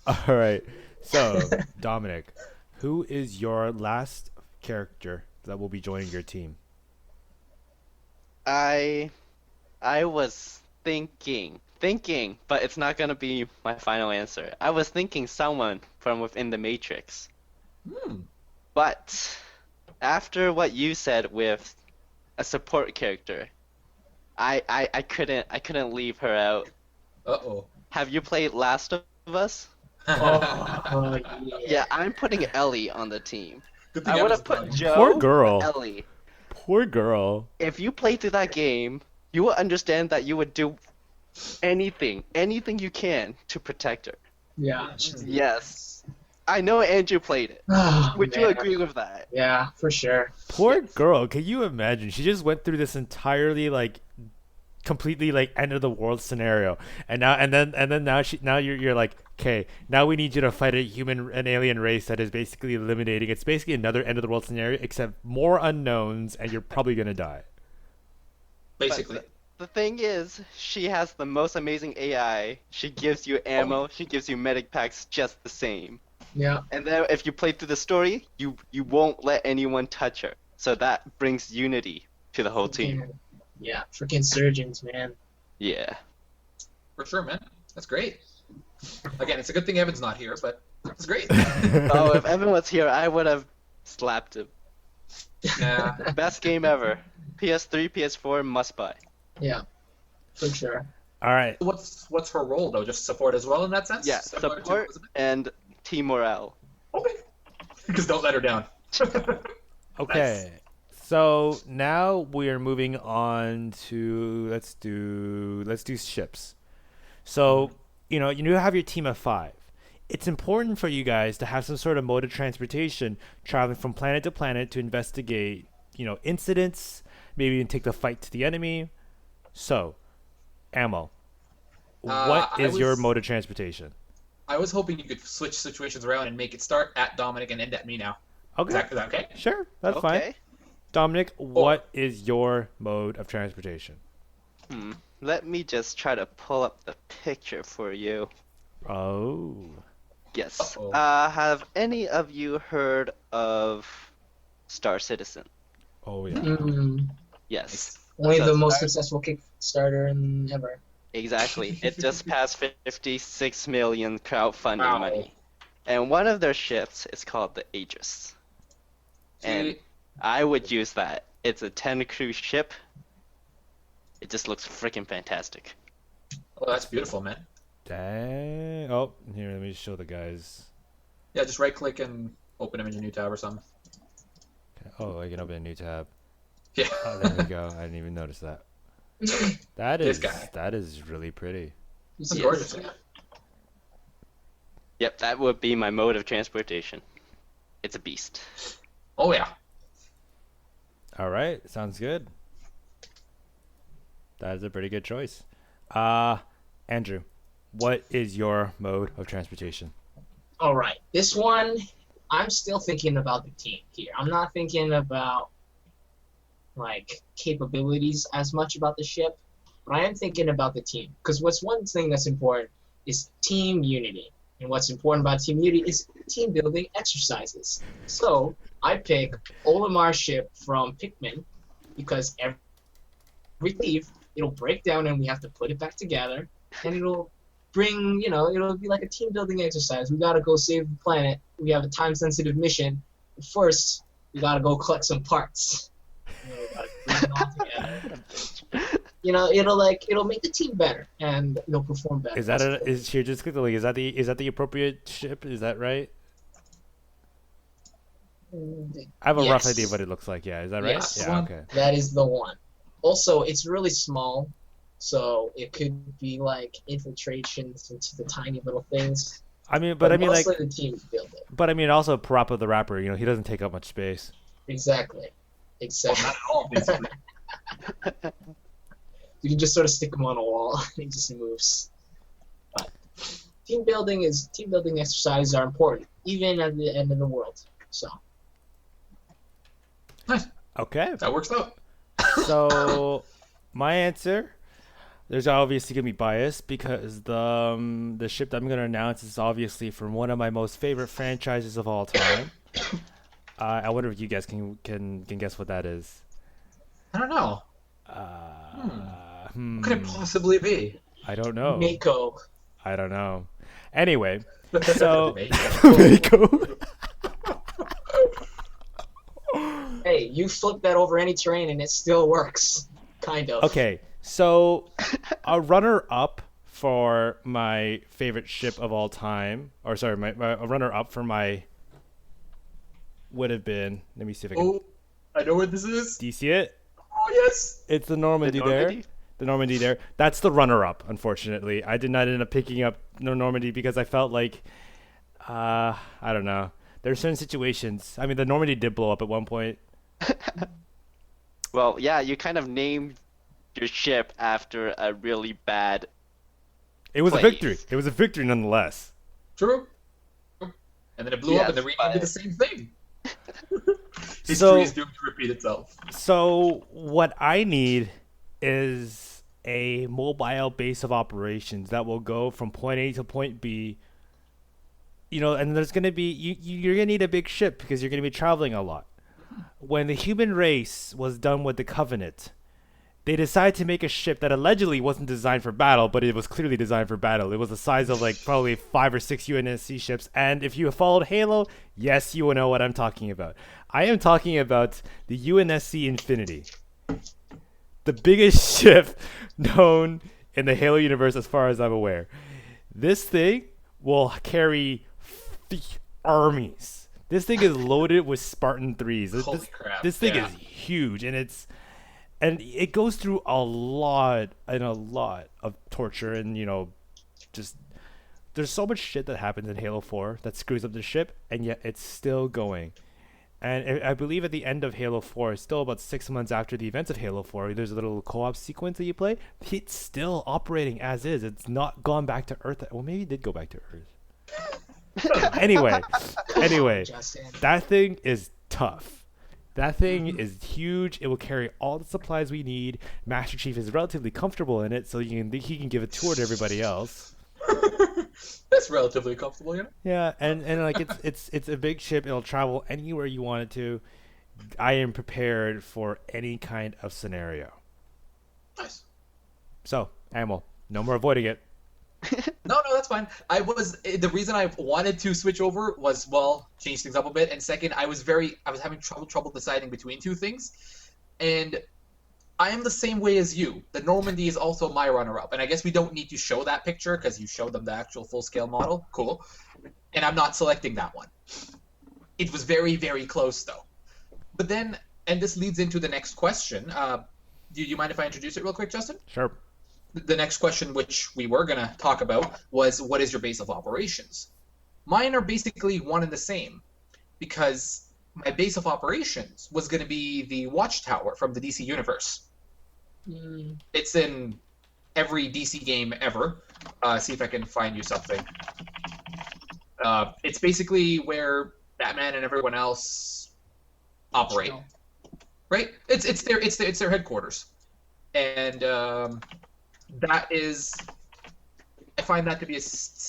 All right. So, Dominic, who is your last character that will be joining your team? I was thinking, but it's not gonna be my final answer. I was thinking someone from within the Matrix. But after what you said with a support character, I couldn't leave her out. Uh-oh. Have you played Last of Us? Oh, Yeah, I'm putting Ellie on the team. Good thing I would Evan's have put done. Joe, Poor girl. but Ellie. Poor girl. If you played through that game, you would understand that you would do anything you can to protect her. Yeah. Yes. I know Andrew played it. Oh, Would you man. agree with that? Yeah, for sure. Poor girl. Can you imagine? She just went through this entirely like completely like end of the world scenario, and then now you're like, okay, now we need you to fight an alien race that is basically eliminating. It's basically another end of the world scenario except more unknowns, and you're probably gonna die. Basically. But the thing is, she has the most amazing AI. She gives you ammo. She gives you medic packs just the same. Yeah. And then if you play through the story, you won't let anyone touch her. So that brings unity to the whole team. Yeah, freaking surgeons, man. Yeah. For sure, man. That's great. Again, it's a good thing Evan's not here, but it's great. Oh, if Evan was here, I would have slapped him. Yeah. Best game ever. PS3, PS4, must buy. Yeah, for sure. All right. What's her role though? Just support as well in that sense? Yeah, Similar to support Elizabeth? and team morale. Okay. Because don't let her down. Okay. So now we are moving on to let's do ships. So you have your team of 5. It's important for you guys to have some sort of mode of transportation, traveling from planet to planet to investigate incidents, maybe even take the fight to the enemy. So, Ammo, what is your mode of transportation? I was hoping you could switch situations around and make it start at Dominic and end at me now. Okay. Is that okay? Sure, that's fine. Okay. Dominic, what is your mode of transportation? Let me just try to pull up the picture for you. Oh. Yes. Uh-oh. Have any of you heard of Star Citizen? Oh yeah. Yes. Only So the most Star- successful Kickstarter ever. Exactly. It just passed 56 million crowdfunding Wow. money. And one of their ships is called the Aegis. And I would use that. It's a 10 crew ship. It just looks freaking fantastic. Oh, that's beautiful, man. Dang. Oh, here, let me show the guys. Yeah, just right click and open them in your new tab or something. Okay. Oh, I can open a new tab. Yeah. Oh, there we go. I didn't even notice that. This guy. That is really pretty. It's gorgeous. Yeah. Yep, that would be my mode of transportation. It's a beast. Oh yeah. All right, sounds good. That is a pretty good choice. Andrew, what is your mode of transportation? All right, this one, I'm still thinking about the team here. I'm not thinking about like capabilities as much about the ship, but I am thinking about the team. Because what's one thing that's important is team unity. And what's important about team unity is team building exercises. So I pick Olimar's ship from Pikmin because every leave, it'll break down and we have to put it back together. And it'll bring, it'll be like a team building exercise. We gotta go save the planet. We have a time sensitive mission. But first, we gotta go collect some parts. We gotta bring it all together. It'll make the team better and it'll perform better. Is that here? Just quickly, is that the appropriate ship? Is that right? I have a rough idea of what it looks like. Yeah, is that right? Yes. Yeah. Okay. That is the one. Also, it's really small, so it could be like infiltrations into the tiny little things. But mostly the team build it. But also Parappa the Rapper. He doesn't take up much space. Exactly. Well, not at all, basically. You can just sort of stick him on a wall. He just moves. But team building exercises are important, even at the end of the world. So. Okay. That works out. So my answer, there's obviously gonna be bias because the ship that I'm gonna announce is obviously from one of my most favorite franchises of all time. I wonder if you guys can guess what that is. I don't know. What could it possibly be? I don't know. Mako. I don't know. Anyway, so Mako. Mako. Hey, you flip that over any terrain and it still works. Kind of. Okay, so a runner-up for my favorite ship of all time, or sorry, a runner-up for my would have been. Let me see if I can. Oh, I know where this is. Do you see it? Oh yes. It's the Normandy, there. The Normandy there. That's the runner-up. Unfortunately, I did not end up picking up the Normandy because I felt like, I don't know. There are certain situations. I mean, the Normandy did blow up at one point. Well, yeah, you kind of named your ship after a really bad. It was Place. a victory. It was a victory nonetheless. True. And then it blew up, Yes, and then renamed it the same thing. History So- is doomed to repeat itself. So what I need is a mobile base of operations that will go from point A to point B. You know, and there's gonna be you're gonna need a big ship because you're gonna be traveling a lot. When the human race was done with the Covenant, they decided to make a ship that allegedly wasn't designed for battle, but it was clearly designed for battle. It was the size of like probably 5 or 6 UNSC ships. And if you followed Halo, yes, you will know what I'm talking about. I am talking about the UNSC Infinity, the biggest ship known in the Halo universe as far as I'm aware. This thing will carry armies. This thing is loaded with Spartan 3s. Holy crap, This thing yeah. is huge, and it goes through a lot of torture, and just there's so much shit that happens in Halo 4 that screws up the ship, and yet it's still going. And I believe at the end of Halo 4, still about 6 months after the events of Halo 4, there's a little co-op sequence that you play. It's still operating as is. It's not gone back to Earth. Well, maybe it did go back to Earth. Anyway, Justin. that thing is tough. That thing is huge. It will carry all the supplies we need. Master Chief is relatively comfortable in it, so he can give a tour to everybody else. That's relatively comfortable, you know. Yeah, and like it's a big ship. It'll travel anywhere you want it to. I am prepared for any kind of scenario. Nice. So, Amel, no more avoiding it. No, that's fine. The reason I wanted to switch over was, well, change things up a bit, and second, I was having trouble deciding between two things, and I am the same way as you. The Normandy is also my runner-up, and I guess we don't need to show that picture because you showed them the actual full-scale model. Cool. And I'm not selecting that one. It was very, very close, though. But then, and this leads into the next question. Do you mind if I introduce it real quick, Justin? Sure. The next question, which we were going to talk about, was what is your base of operations? Mine are basically one and the same, because my base of operations was going to be the Watchtower from the DC universe. It's in every DC game ever. See if I can find you something. It's basically where Batman and everyone else operate, right? It's their headquarters, and that is, I find that to be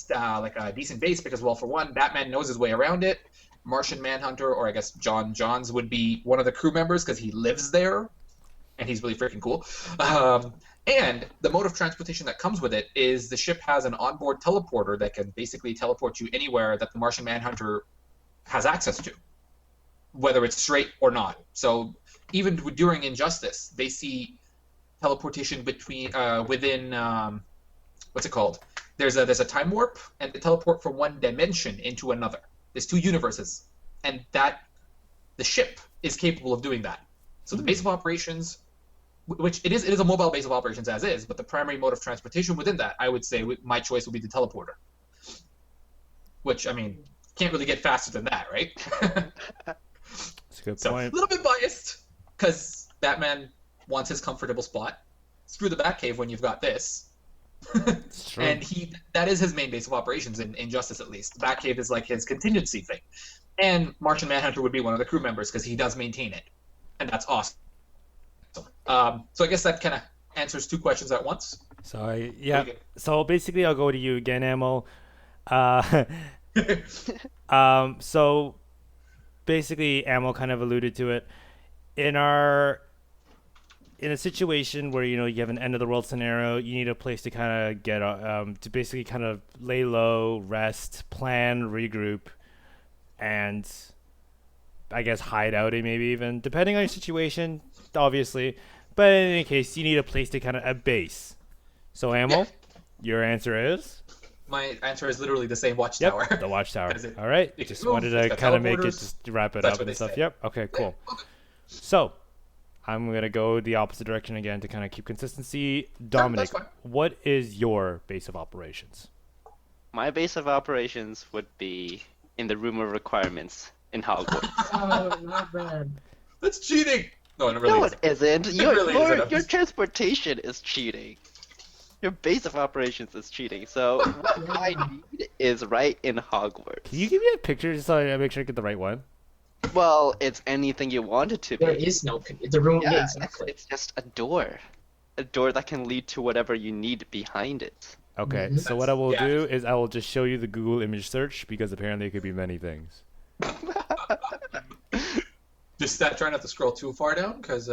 like a decent base because, well, for one, Batman knows his way around it. Martian Manhunter, or I guess John Johns, would be one of the crew members because he lives there, and he's really freaking cool. And the mode of transportation that comes with it is the ship has an onboard teleporter that can basically teleport you anywhere that the Martian Manhunter has access to, whether it's straight or not. So even during Injustice, they see teleportation within what's it called? There's a time warp, and they teleport from one dimension into another. There's two universes, and the ship is capable of doing that. So the base of operations, which it is a mobile base of operations as is, but the primary mode of transportation within that, I would say my choice would be the teleporter. Which, I mean, can't really get faster than that, right? That's a good So point. a little bit biased, because Batman wants his comfortable spot. Screw the Batcave when you've got this. It's true. And that is his main base of operations in Justice, at least. The Batcave is like his contingency thing. And Martian Manhunter would be one of the crew members because he does maintain it. And that's awesome. So I guess that kind of answers two questions at once. So yeah. Okay. So basically, I'll go to you again, Amel. So basically, Amel kind of alluded to it. In our in a situation where you have an end of the world scenario, you need a place to kind of get to basically kind of lay low, rest, plan, regroup, and I guess hide out, maybe even depending on your situation, obviously. But in any case, you need a place to kind of a base. So, Amel, your answer is? My answer is literally the same watchtower. Yep, the watchtower. All right, just wanted to kind of make it, just wrap it up and stuff. Yep. Okay, cool. So, I'm gonna go the opposite direction again to kind of keep consistency. Dominic, what is your base of operations? My base of operations would be in the room of requirements in Hogwarts. Oh, not bad. That's cheating. No, it really isn't. really isn't. Your transportation is cheating. Your base of operations is cheating. So what I need is right in Hogwarts. Can you give me a picture just so I make sure I get the right one? Well, it's anything you want it to be. There is no the room. Yeah, Exactly. it's just a door that can lead to whatever you need behind it. Okay, so what I will do is I will just show you the Google image search because apparently it could be many things. Just try not to scroll too far down because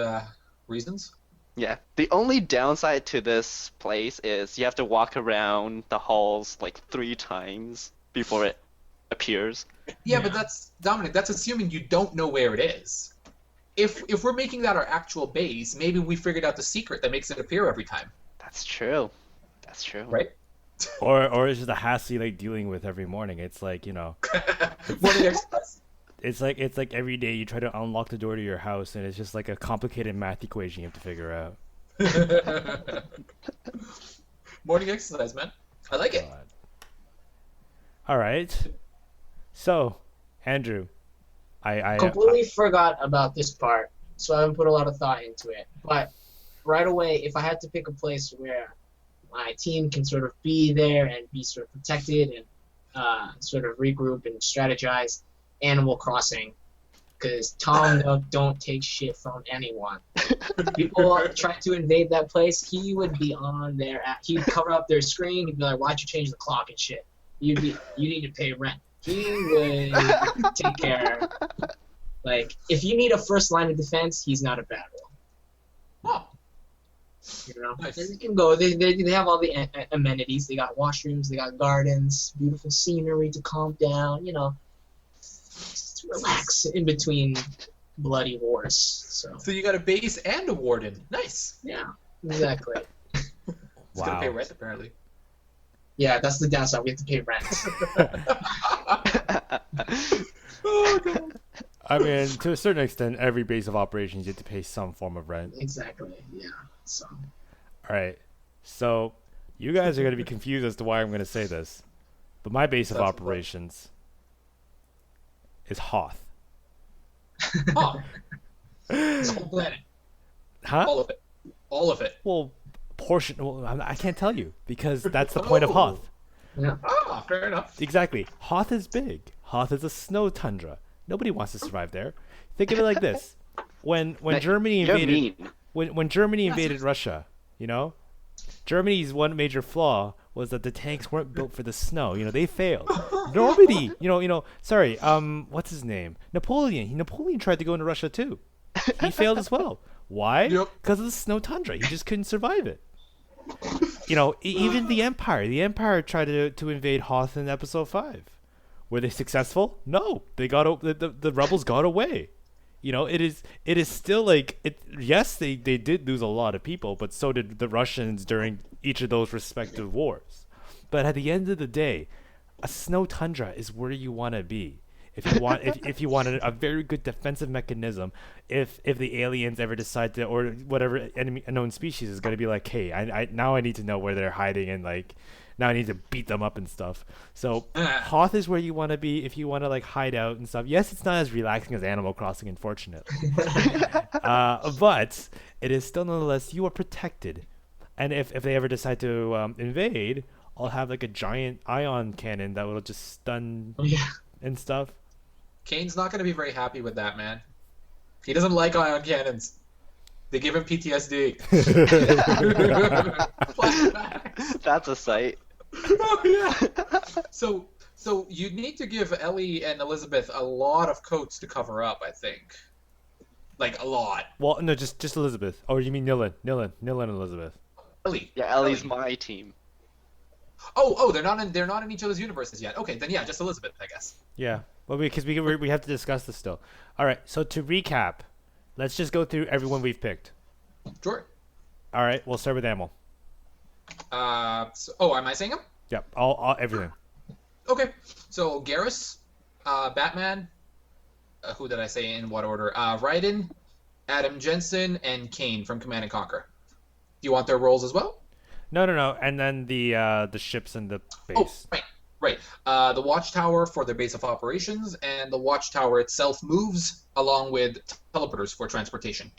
reasons. Yeah, the only downside to this place is you have to walk around the halls like 3 times before it appears. Yeah, but that's Dominic. That's assuming you don't know where it is. If we're making that our actual base, maybe we figured out the secret that makes it appear every time. That's true. That's true. Right? Or it's just a hassle you like dealing with every morning. It's like Morning Express. It's like every day you try to unlock the door to your house, and it's just like a complicated math equation you have to figure out. Morning exercise, man. I like it. All right. So, Andrew, I completely forgot about this part, so I haven't put a lot of thought into it. But right away, if I had to pick a place where my team can sort of be there and be sort of protected and sort of regroup and strategize, Animal Crossing, because Tom Nook don't take shit from anyone. People try to invade that place, he would be on there. He'd cover up their screen. He'd be like, "Why'd you change the clock and shit? You need to pay rent." He would take care. Like, if you need a first line of defense, he's not a bad one. Oh. You know, Nice. you can go. They have all the amenities. They got washrooms. They got gardens. Beautiful scenery to calm down. You know. Just relax in between bloody wars. So you got a base and a warden. Nice. yeah, exactly. It's gonna pay rent apparently. Yeah, that's the downside. We have to pay rent. Oh god. I mean, to a certain extent, every base of operations you have to pay some form of rent. Exactly. Yeah. So. All right. So, you guys are going to be confused as to why I'm going to say this, but my base of operations is Hoth. Oh. This whole planet. Huh? All of it. All of it. Well, portion. Well, I can't tell you because that's the point of Hoth. Yeah. Ah, fair enough. Exactly. Hoth is big. Hoth is a snow tundra. Nobody wants to survive there. Think of it like this: when Germany invaded, when Germany invaded Russia, Germany's one major flaw was that the tanks weren't built for the snow. They failed. Normandy, sorry, what's his name? Napoleon tried to go into Russia too. He failed as well. Why? Yep. Because of the snow tundra. He just couldn't survive it. Even the Empire tried to invade Hoth in episode 5. Were they successful? No. They got the rebels got away. It is still like it. Yes, they did lose a lot of people, but so did the Russians during each of those respective wars. But at the end of the day, a snow tundra is where you want to be. If you want a very good defensive mechanism, if the aliens ever decide to, or whatever enemy unknown species is going to be like, hey, I need to know where they're hiding, and like now I need to beat them up and stuff. So Hoth is where you want to be if you want to like hide out and stuff. Yes, it's not as relaxing as Animal Crossing, unfortunately, but it is still nonetheless you are protected. And if they ever decide to invade, I'll have like a giant ion cannon that will just stun and stuff. Kane's not going to be very happy with that, man. He doesn't like ion cannons. They give him PTSD. Flashbacks. That's a sight. Oh, yeah. So you need to give Ellie and Elizabeth a lot of coats to cover up, I think. like a lot. Well, no, just Elizabeth. Oh, you mean Nilin and Elizabeth. Ellie. Yeah, Ellie's my team. Oh, they're not in each other's universes yet. Okay, then yeah, just Elizabeth, I guess. Yeah, well, because we have to discuss this still. All right, so to recap, let's just go through everyone we've picked. Sure. All right, we'll start with Amel. Am I saying them? Yep, all everything. Okay. So Garrus, Batman. Who did I say in what order? Raiden, Adam Jensen, and Kane from Command and Conquer. Do you want their roles as well? No, and then the ships and the base. Oh, right. The Watchtower for their base of operations, and the Watchtower itself moves along with teleporters for transportation.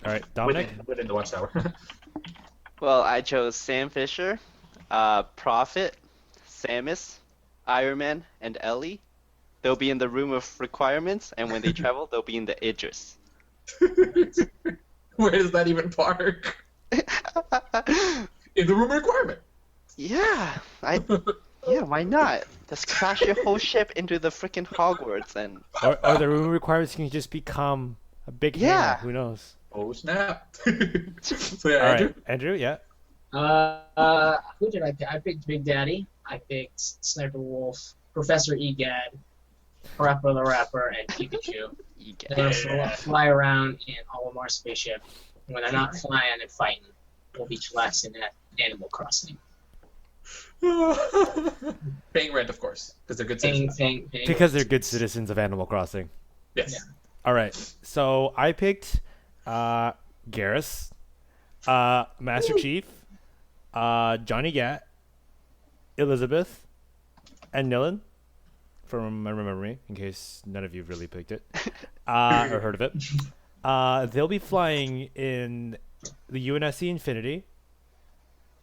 All right, Dominic. Within the Watchtower. Well, I chose Sam Fisher, Prophet, Samus, Iron Man, and Ellie. They'll be in the room of requirements, and when they travel, they'll be in the Idris. Where does that even park? In the room of requirement. Yeah, why not? Just crash your whole ship into the freaking Hogwarts and. Or the room requirements can just become a big hammer. Who knows? Oh snap! So yeah, All Andrew. right, Andrew. Yeah. Who did I pick? I picked Big Daddy. I picked Sniper Wolf, Professor Egad, Parappa the Rapper, and Pikachu. They're gonna fly around in Olimar spaceship. When they're not flying and fighting, we'll be chillaxing at Animal Crossing. Paying rent, of course, because they're good citizens. Paying Because they're good citizens of Animal Crossing. Yes. Yeah. All right, so I picked Garrus, Master Chief, Johnny Gat, Elizabeth, and Nilin from My Remember Me, in case none of you have really picked it or heard of it. They'll be flying in the UNSC Infinity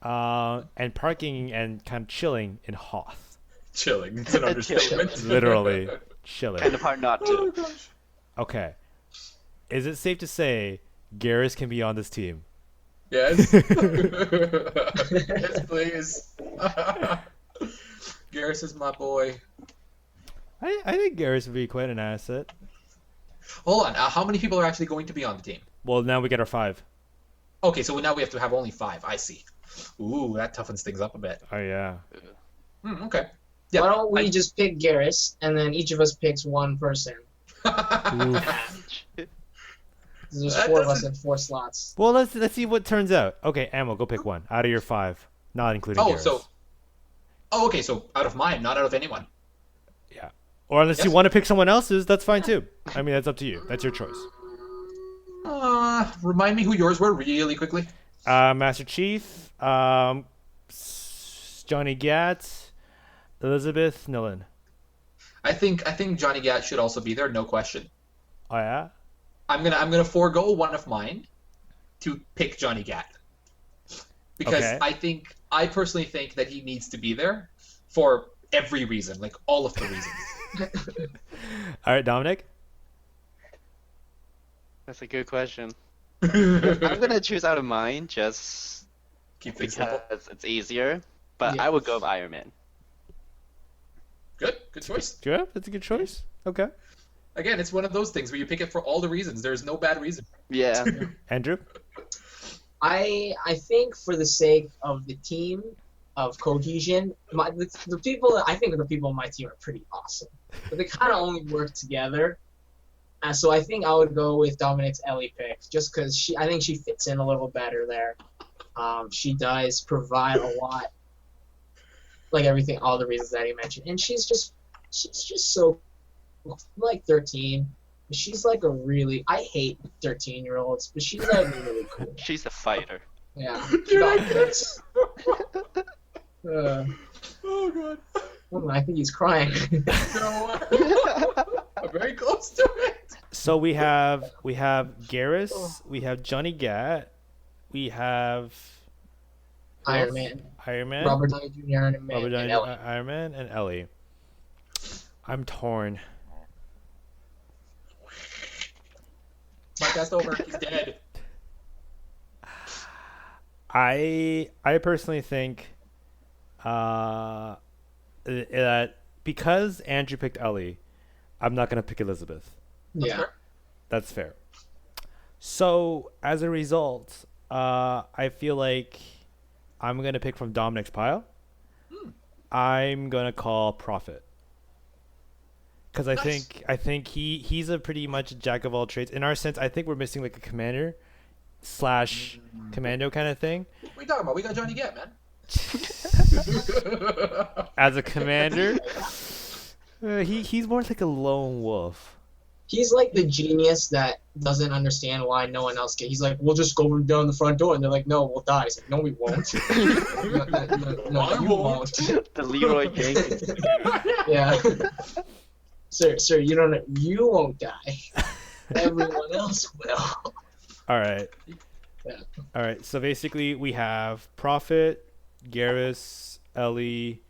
and parking and kind of chilling in Hoth. Chilling. It's an understatement. Literally chilling. Kind of hard not to. Oh gosh. Okay. Is it safe to say Garrus can be on this team? Yes. Yes, please. Garrus is my boy. I think Garrus would be quite an asset. Hold on. How many people are actually going to be on the team? Well, now we get our 5. Okay, so now we have to have only 5. I see. Ooh, that toughens things up a bit. Oh, yeah. Okay. Yeah. Why don't we just pick Garrus, and then each of us picks one person? There's That 4 of us doesn't- in 4 slots. Well, let's see what turns out. Okay, Ammo, go pick one out of your 5, not including Garrus. Okay, so out of mine, not out of anyone. Yeah. Or unless you want to pick someone else's, that's fine too. I mean, that's up to you. That's your choice. Remind me who yours were really quickly. Master Chief, Johnny Gat, Elizabeth, Nilin. I think Johnny Gat should also be there, no question. Oh yeah. I'm gonna forego one of mine to pick Johnny Gat because Okay. I personally think that he needs to be there for every reason, like all of the reasons. All right, Dominic. That's a good question. I'm gonna choose out of mine just Keep things simple. because it's easier, but I would go with Iron Man. Good choice. Yeah, that's a good choice. Okay. Again, it's one of those things where you pick it for all the reasons. There's no bad reason. Yeah. Andrew. I think for the sake of the team, of cohesion, the people on my team are pretty awesome, but they kind of only work together. And so I think I would go with Dominic's Ellie pick, just because I think she fits in a little better there. She does provide a lot, like everything, all the reasons that he mentioned, and she's just so like 13. She's like a really, I hate 13-year-olds, but she's like really cool. She's a fighter. Yeah. Dude, I guess. Uh, Oh god. I think he's crying. No, I'm very close to it. So we have Garrus, we have Johnny Gat, we have Iron Man. Iron Man, Robert Downey Jr. Iron Man. Robert and Downey, Ellie. Iron Man, and Ellie. I'm torn. Podcast over. He's dead. I personally think that because Andrew picked Ellie, I'm not gonna pick Elizabeth. That's Yeah. fair. That's fair. So as a result, I feel like I'm gonna pick from Dominic's pile. I'm gonna call Prophet. Because I think he's a pretty much jack of all trades. In our sense, I think we're missing like a commander / commando kind of thing. What are you talking about? We got Johnny Gat, man. As a commander, he's more like a lone wolf. He's like the genius that doesn't understand why no one else can. He's like, we'll just go down the front door, and they're like, no, we'll die. He's like, no, we won't. no, you won't. The Leroy Jenkins. Yeah. Sir, you won't die. Everyone else will. All right. Yeah. All right. So basically, we have Prophet, Garrus, Ellie,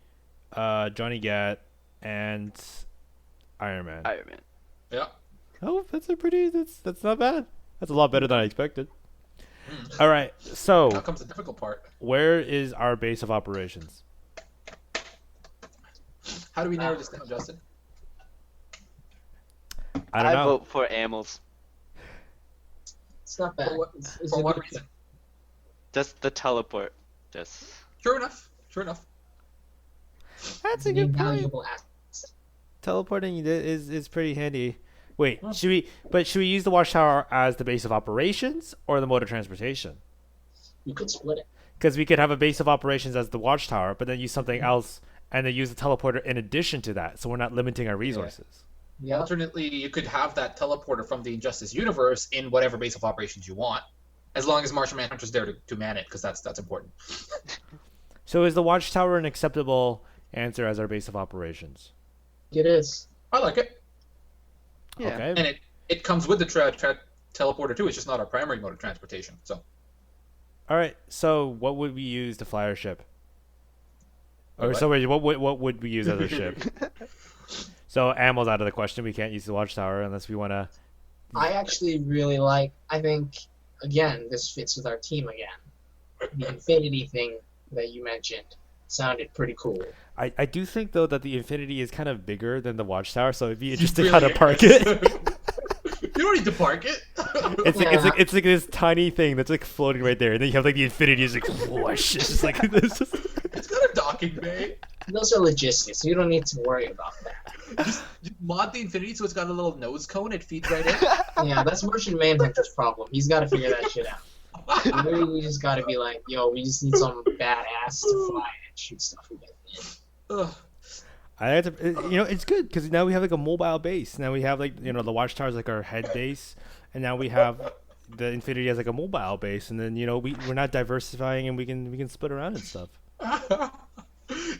Johnny Gat, and Iron Man. Iron Man. Yeah. Oh, that's not bad. That's a lot better than I expected. All right. So Now comes the difficult part. where is our base of operations? How do we narrow this down, Justin? I don't know. vote for Amels. It's not bad. It's For a what good reason? Just the teleport. Just. Sure enough. That's a It's good point. valuable asset. Teleporting is pretty handy. Wait, should we use the watchtower as the base of operations or the mode of transportation? You could split it. Because we could have a base of operations as the watchtower, but then use something else and then use the teleporter in addition to that, so we're not limiting our resources. Yeah. Alternately, you could have that teleporter from the Injustice universe in whatever base of operations you want, as long as Martian Manhunter's there to man it, because that's important. So is the watchtower an acceptable answer as our base of operations? It is. I like it, Yeah. Okay. and it comes with the teleporter too. It's just not our primary mode of transportation. So All right. So what would we use to fly our ship? Or What? so wait, what would we use as a ship? So ammo's out of the question. We can't use the watchtower unless we want to. I actually really like. I think again, this fits with our team again. The infinity thing that you mentioned sounded pretty cool. I do think though that the Infinity is kind of bigger than the watchtower, so it'd be interesting Really how to park is. it. You don't need to park it. It's like this tiny thing that's like floating right there, and then you have like the Infinity is like whoosh. It's just like this. It's got a docking bay. Those are logistics. You don't need to worry about that. Just mod the Infinity so it's got a little nose cone. It feeds right in. Yeah, that's Martian Manhunter's problem. He's got to figure that shit out. We just got to be like, yo, we just need some badass to fly and shoot stuff with it. Ugh. I had to, it's good because now we have like a mobile base. Now we have like the watchtower is like our head base, and now we have the Infinity as like a mobile base, and then we're not diversifying and we can split around and stuff.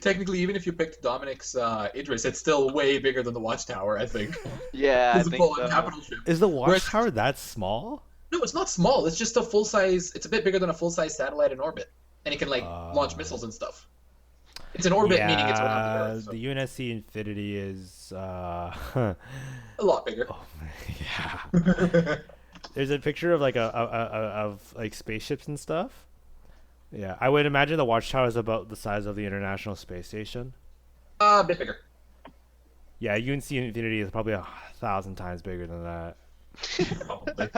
Technically, even if you picked Dominic's Idris, it's still way bigger than the Watchtower, I think. Yeah, I It's a think full-on so. capital ship. Is the watchtower that small? No, it's not small. It's just a full-size... It's a bit bigger than a full-size satellite in orbit. And it can, launch missiles and stuff. It's in orbit, meaning it's around the Earth. So The UNSC Infinity is a lot bigger. yeah. There's a picture of like of like spaceships and stuff. Yeah, I would imagine the watchtower is about the size of the International Space Station. A bit bigger. Yeah, UNC Infinity is probably 1,000 times bigger than that. Probably.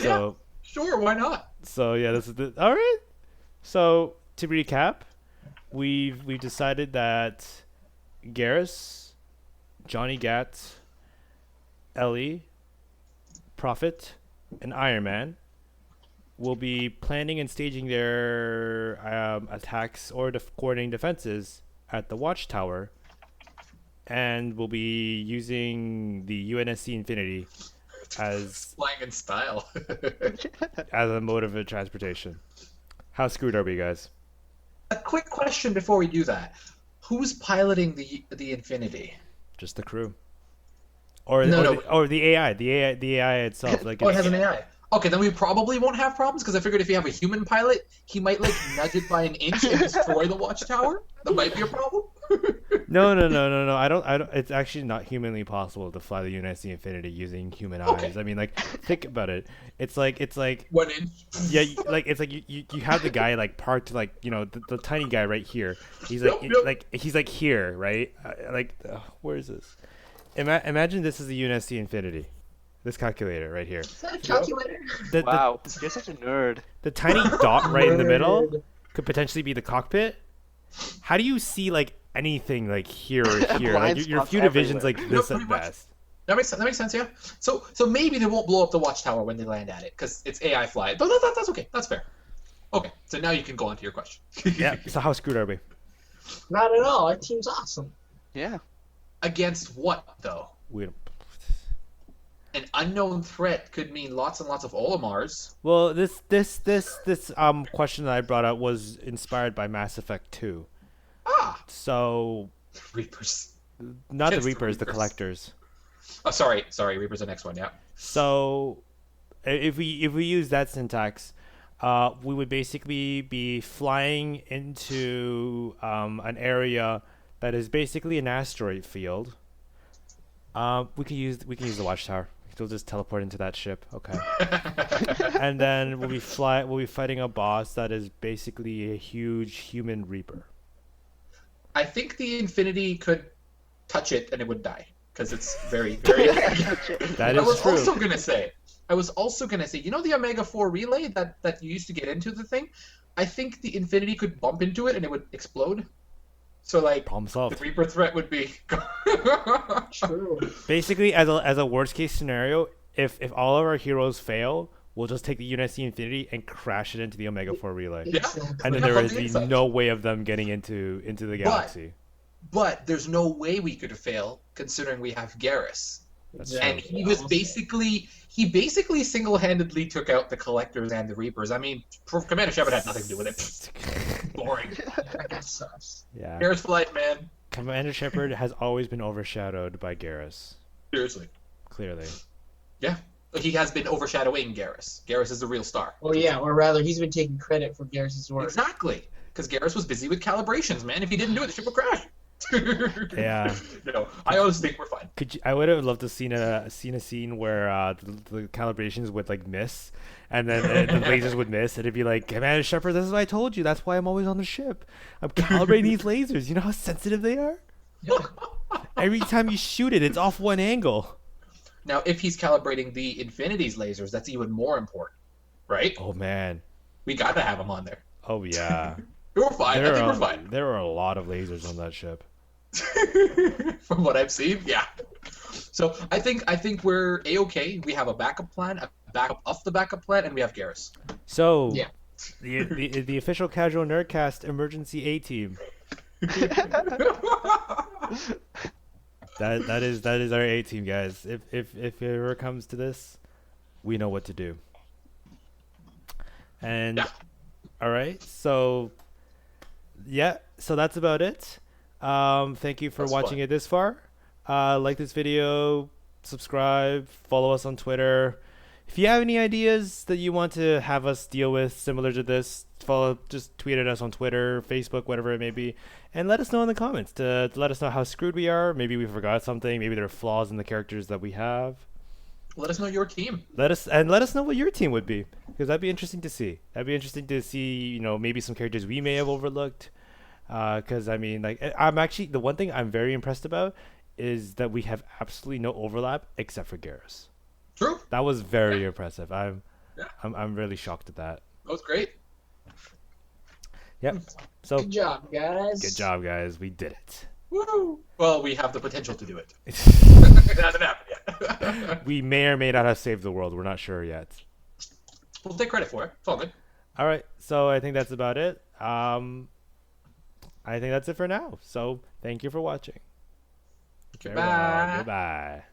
So, Sure, why not? so yeah, this is all right. So to recap, we've decided that Garrus, Johnny Gat, Ellie, Prophet, and Iron Man will be planning and staging their attacks or coordinating defenses at the watchtower, and will be using the UNSC Infinity as Flying in style. as a mode of transportation. How screwed are we, guys? A quick question before we do that. Who's piloting the Infinity? Just the crew, or No. or the AI, the AI itself. Like Oh, it it's- has an AI. Okay, then we probably won't have problems, because I figured if you have a human pilot, he might, nudge it by an inch and destroy the watchtower. That might be a problem. No. I don't. It's actually not humanly possible to fly the UNSC Infinity using human Okay. eyes. I mean, think about it. It's like 1 inch. yeah, it's like you have the guy like parked the tiny guy right here. He's like Yep. he's like here, right? Where is this? Imagine this is the UNSC Infinity. This calculator right here. Is that a calculator? Wow, you're such a nerd. The tiny dot right in the middle Nerd. could potentially be the cockpit. How do you see like anything like here or here? Blind Like your spots field of vision's everywhere. like this pretty at much. best. That makes sense, yeah. So maybe they won't blow up the watchtower when they land at it because it's AI fly. But that's okay. That's fair. Okay, so now you can go on to your question. Yeah. So how screwed are we? Not at all. Our team's awesome. Yeah. Against what though? We don't. An unknown threat could mean lots and lots of Olimars. Well, this question that I brought up was inspired by Mass Effect 2. Ah, So Reapers. not the Against the Reapers, the Reapers. collectors. Oh, sorry, Reaper's the next one. Yeah. So if we use that syntax, we would basically be flying into an area that is basically an asteroid field. We can use the watchtower. We'll just teleport into that ship. Okay. And then we'll be fighting a boss that is basically a huge human reaper. I think the Infinity could touch it and it would die because it's very, very. That I is was true. also gonna say, you know the Omega 4 relay that you used to get into the thing? I think the Infinity could bump into it and it would explode. So like Problem the solved. Reaper threat would be. True. Basically, as a worst case scenario, if all of our heroes fail, we'll just take the UNSC Infinity and crash it into the Omega 4 relay. Yeah. And then Yeah, there from would the be inside. no way of them getting into the galaxy. But there's no way we could fail considering we have Garrus. That's And true. he was basically single-handedly took out the Collectors and the Reapers. I mean, Commander Shepard had nothing to do with it. Boring. That guy sucks. Yeah. Garrus flight, man. Commander Shepard has always been overshadowed by Garrus. Seriously. Clearly. Yeah. He has been overshadowing Garrus. Garrus is the real star. Well, yeah, or rather, he's been taking credit for Garrus's work. Exactly. Because Garrus was busy with calibrations, man. If he didn't do it, the ship would crash. Yeah. No, I always think we're fine. I would have loved to seen a scene where the calibrations would like miss, and then the lasers would miss, and it'd be like, Commander Shepard, this is what I told you. That's why I'm always on the ship. I'm calibrating these lasers. You know how sensitive they are. Every time you shoot it, it's off one angle. Now, if he's calibrating the Infinity's lasers, that's even more important, right? Oh man. We gotta have him on there. Oh yeah. We're fine. I think we're fine. There are a lot of lasers on that ship. From what I've seen, yeah. So I think we're a-okay. We have a backup plan, a backup of the backup plan, and we have Garrus. So Yeah. the official casual Nerdcast emergency A team. That is our A team, guys. If it ever comes to this, we know what to do. And Yeah. all right, so yeah, so that's about it. Thank you for That's watching fun. it this far. Like this video, subscribe, follow us on Twitter. If you have any ideas that you want to have us deal with similar to this, just tweet at us on Twitter, Facebook, whatever it may be, and let us know in the comments to let us know how screwed we are. Maybe we forgot something. Maybe there are flaws in the characters that we have. Let us know your team. Let us know what your team would be, because that'd be interesting to see. That'd be interesting to see, maybe some characters we may have overlooked. Because I mean, like, I'm actually the one thing I'm very impressed about is that we have absolutely no overlap except for Garrus. True. That was very impressive. I'm Yeah. I'm really shocked at that. That was great. Yep. So Good job, guys. good job, guys. We did it. Woo! Well, we have the potential to do it. It hasn't happened yet. We may or may not have saved the world. We're not sure yet. We'll take credit for it. It's all good. All right. So I think that's about it. I think that's it for now. So thank you for watching. Goodbye. Goodbye.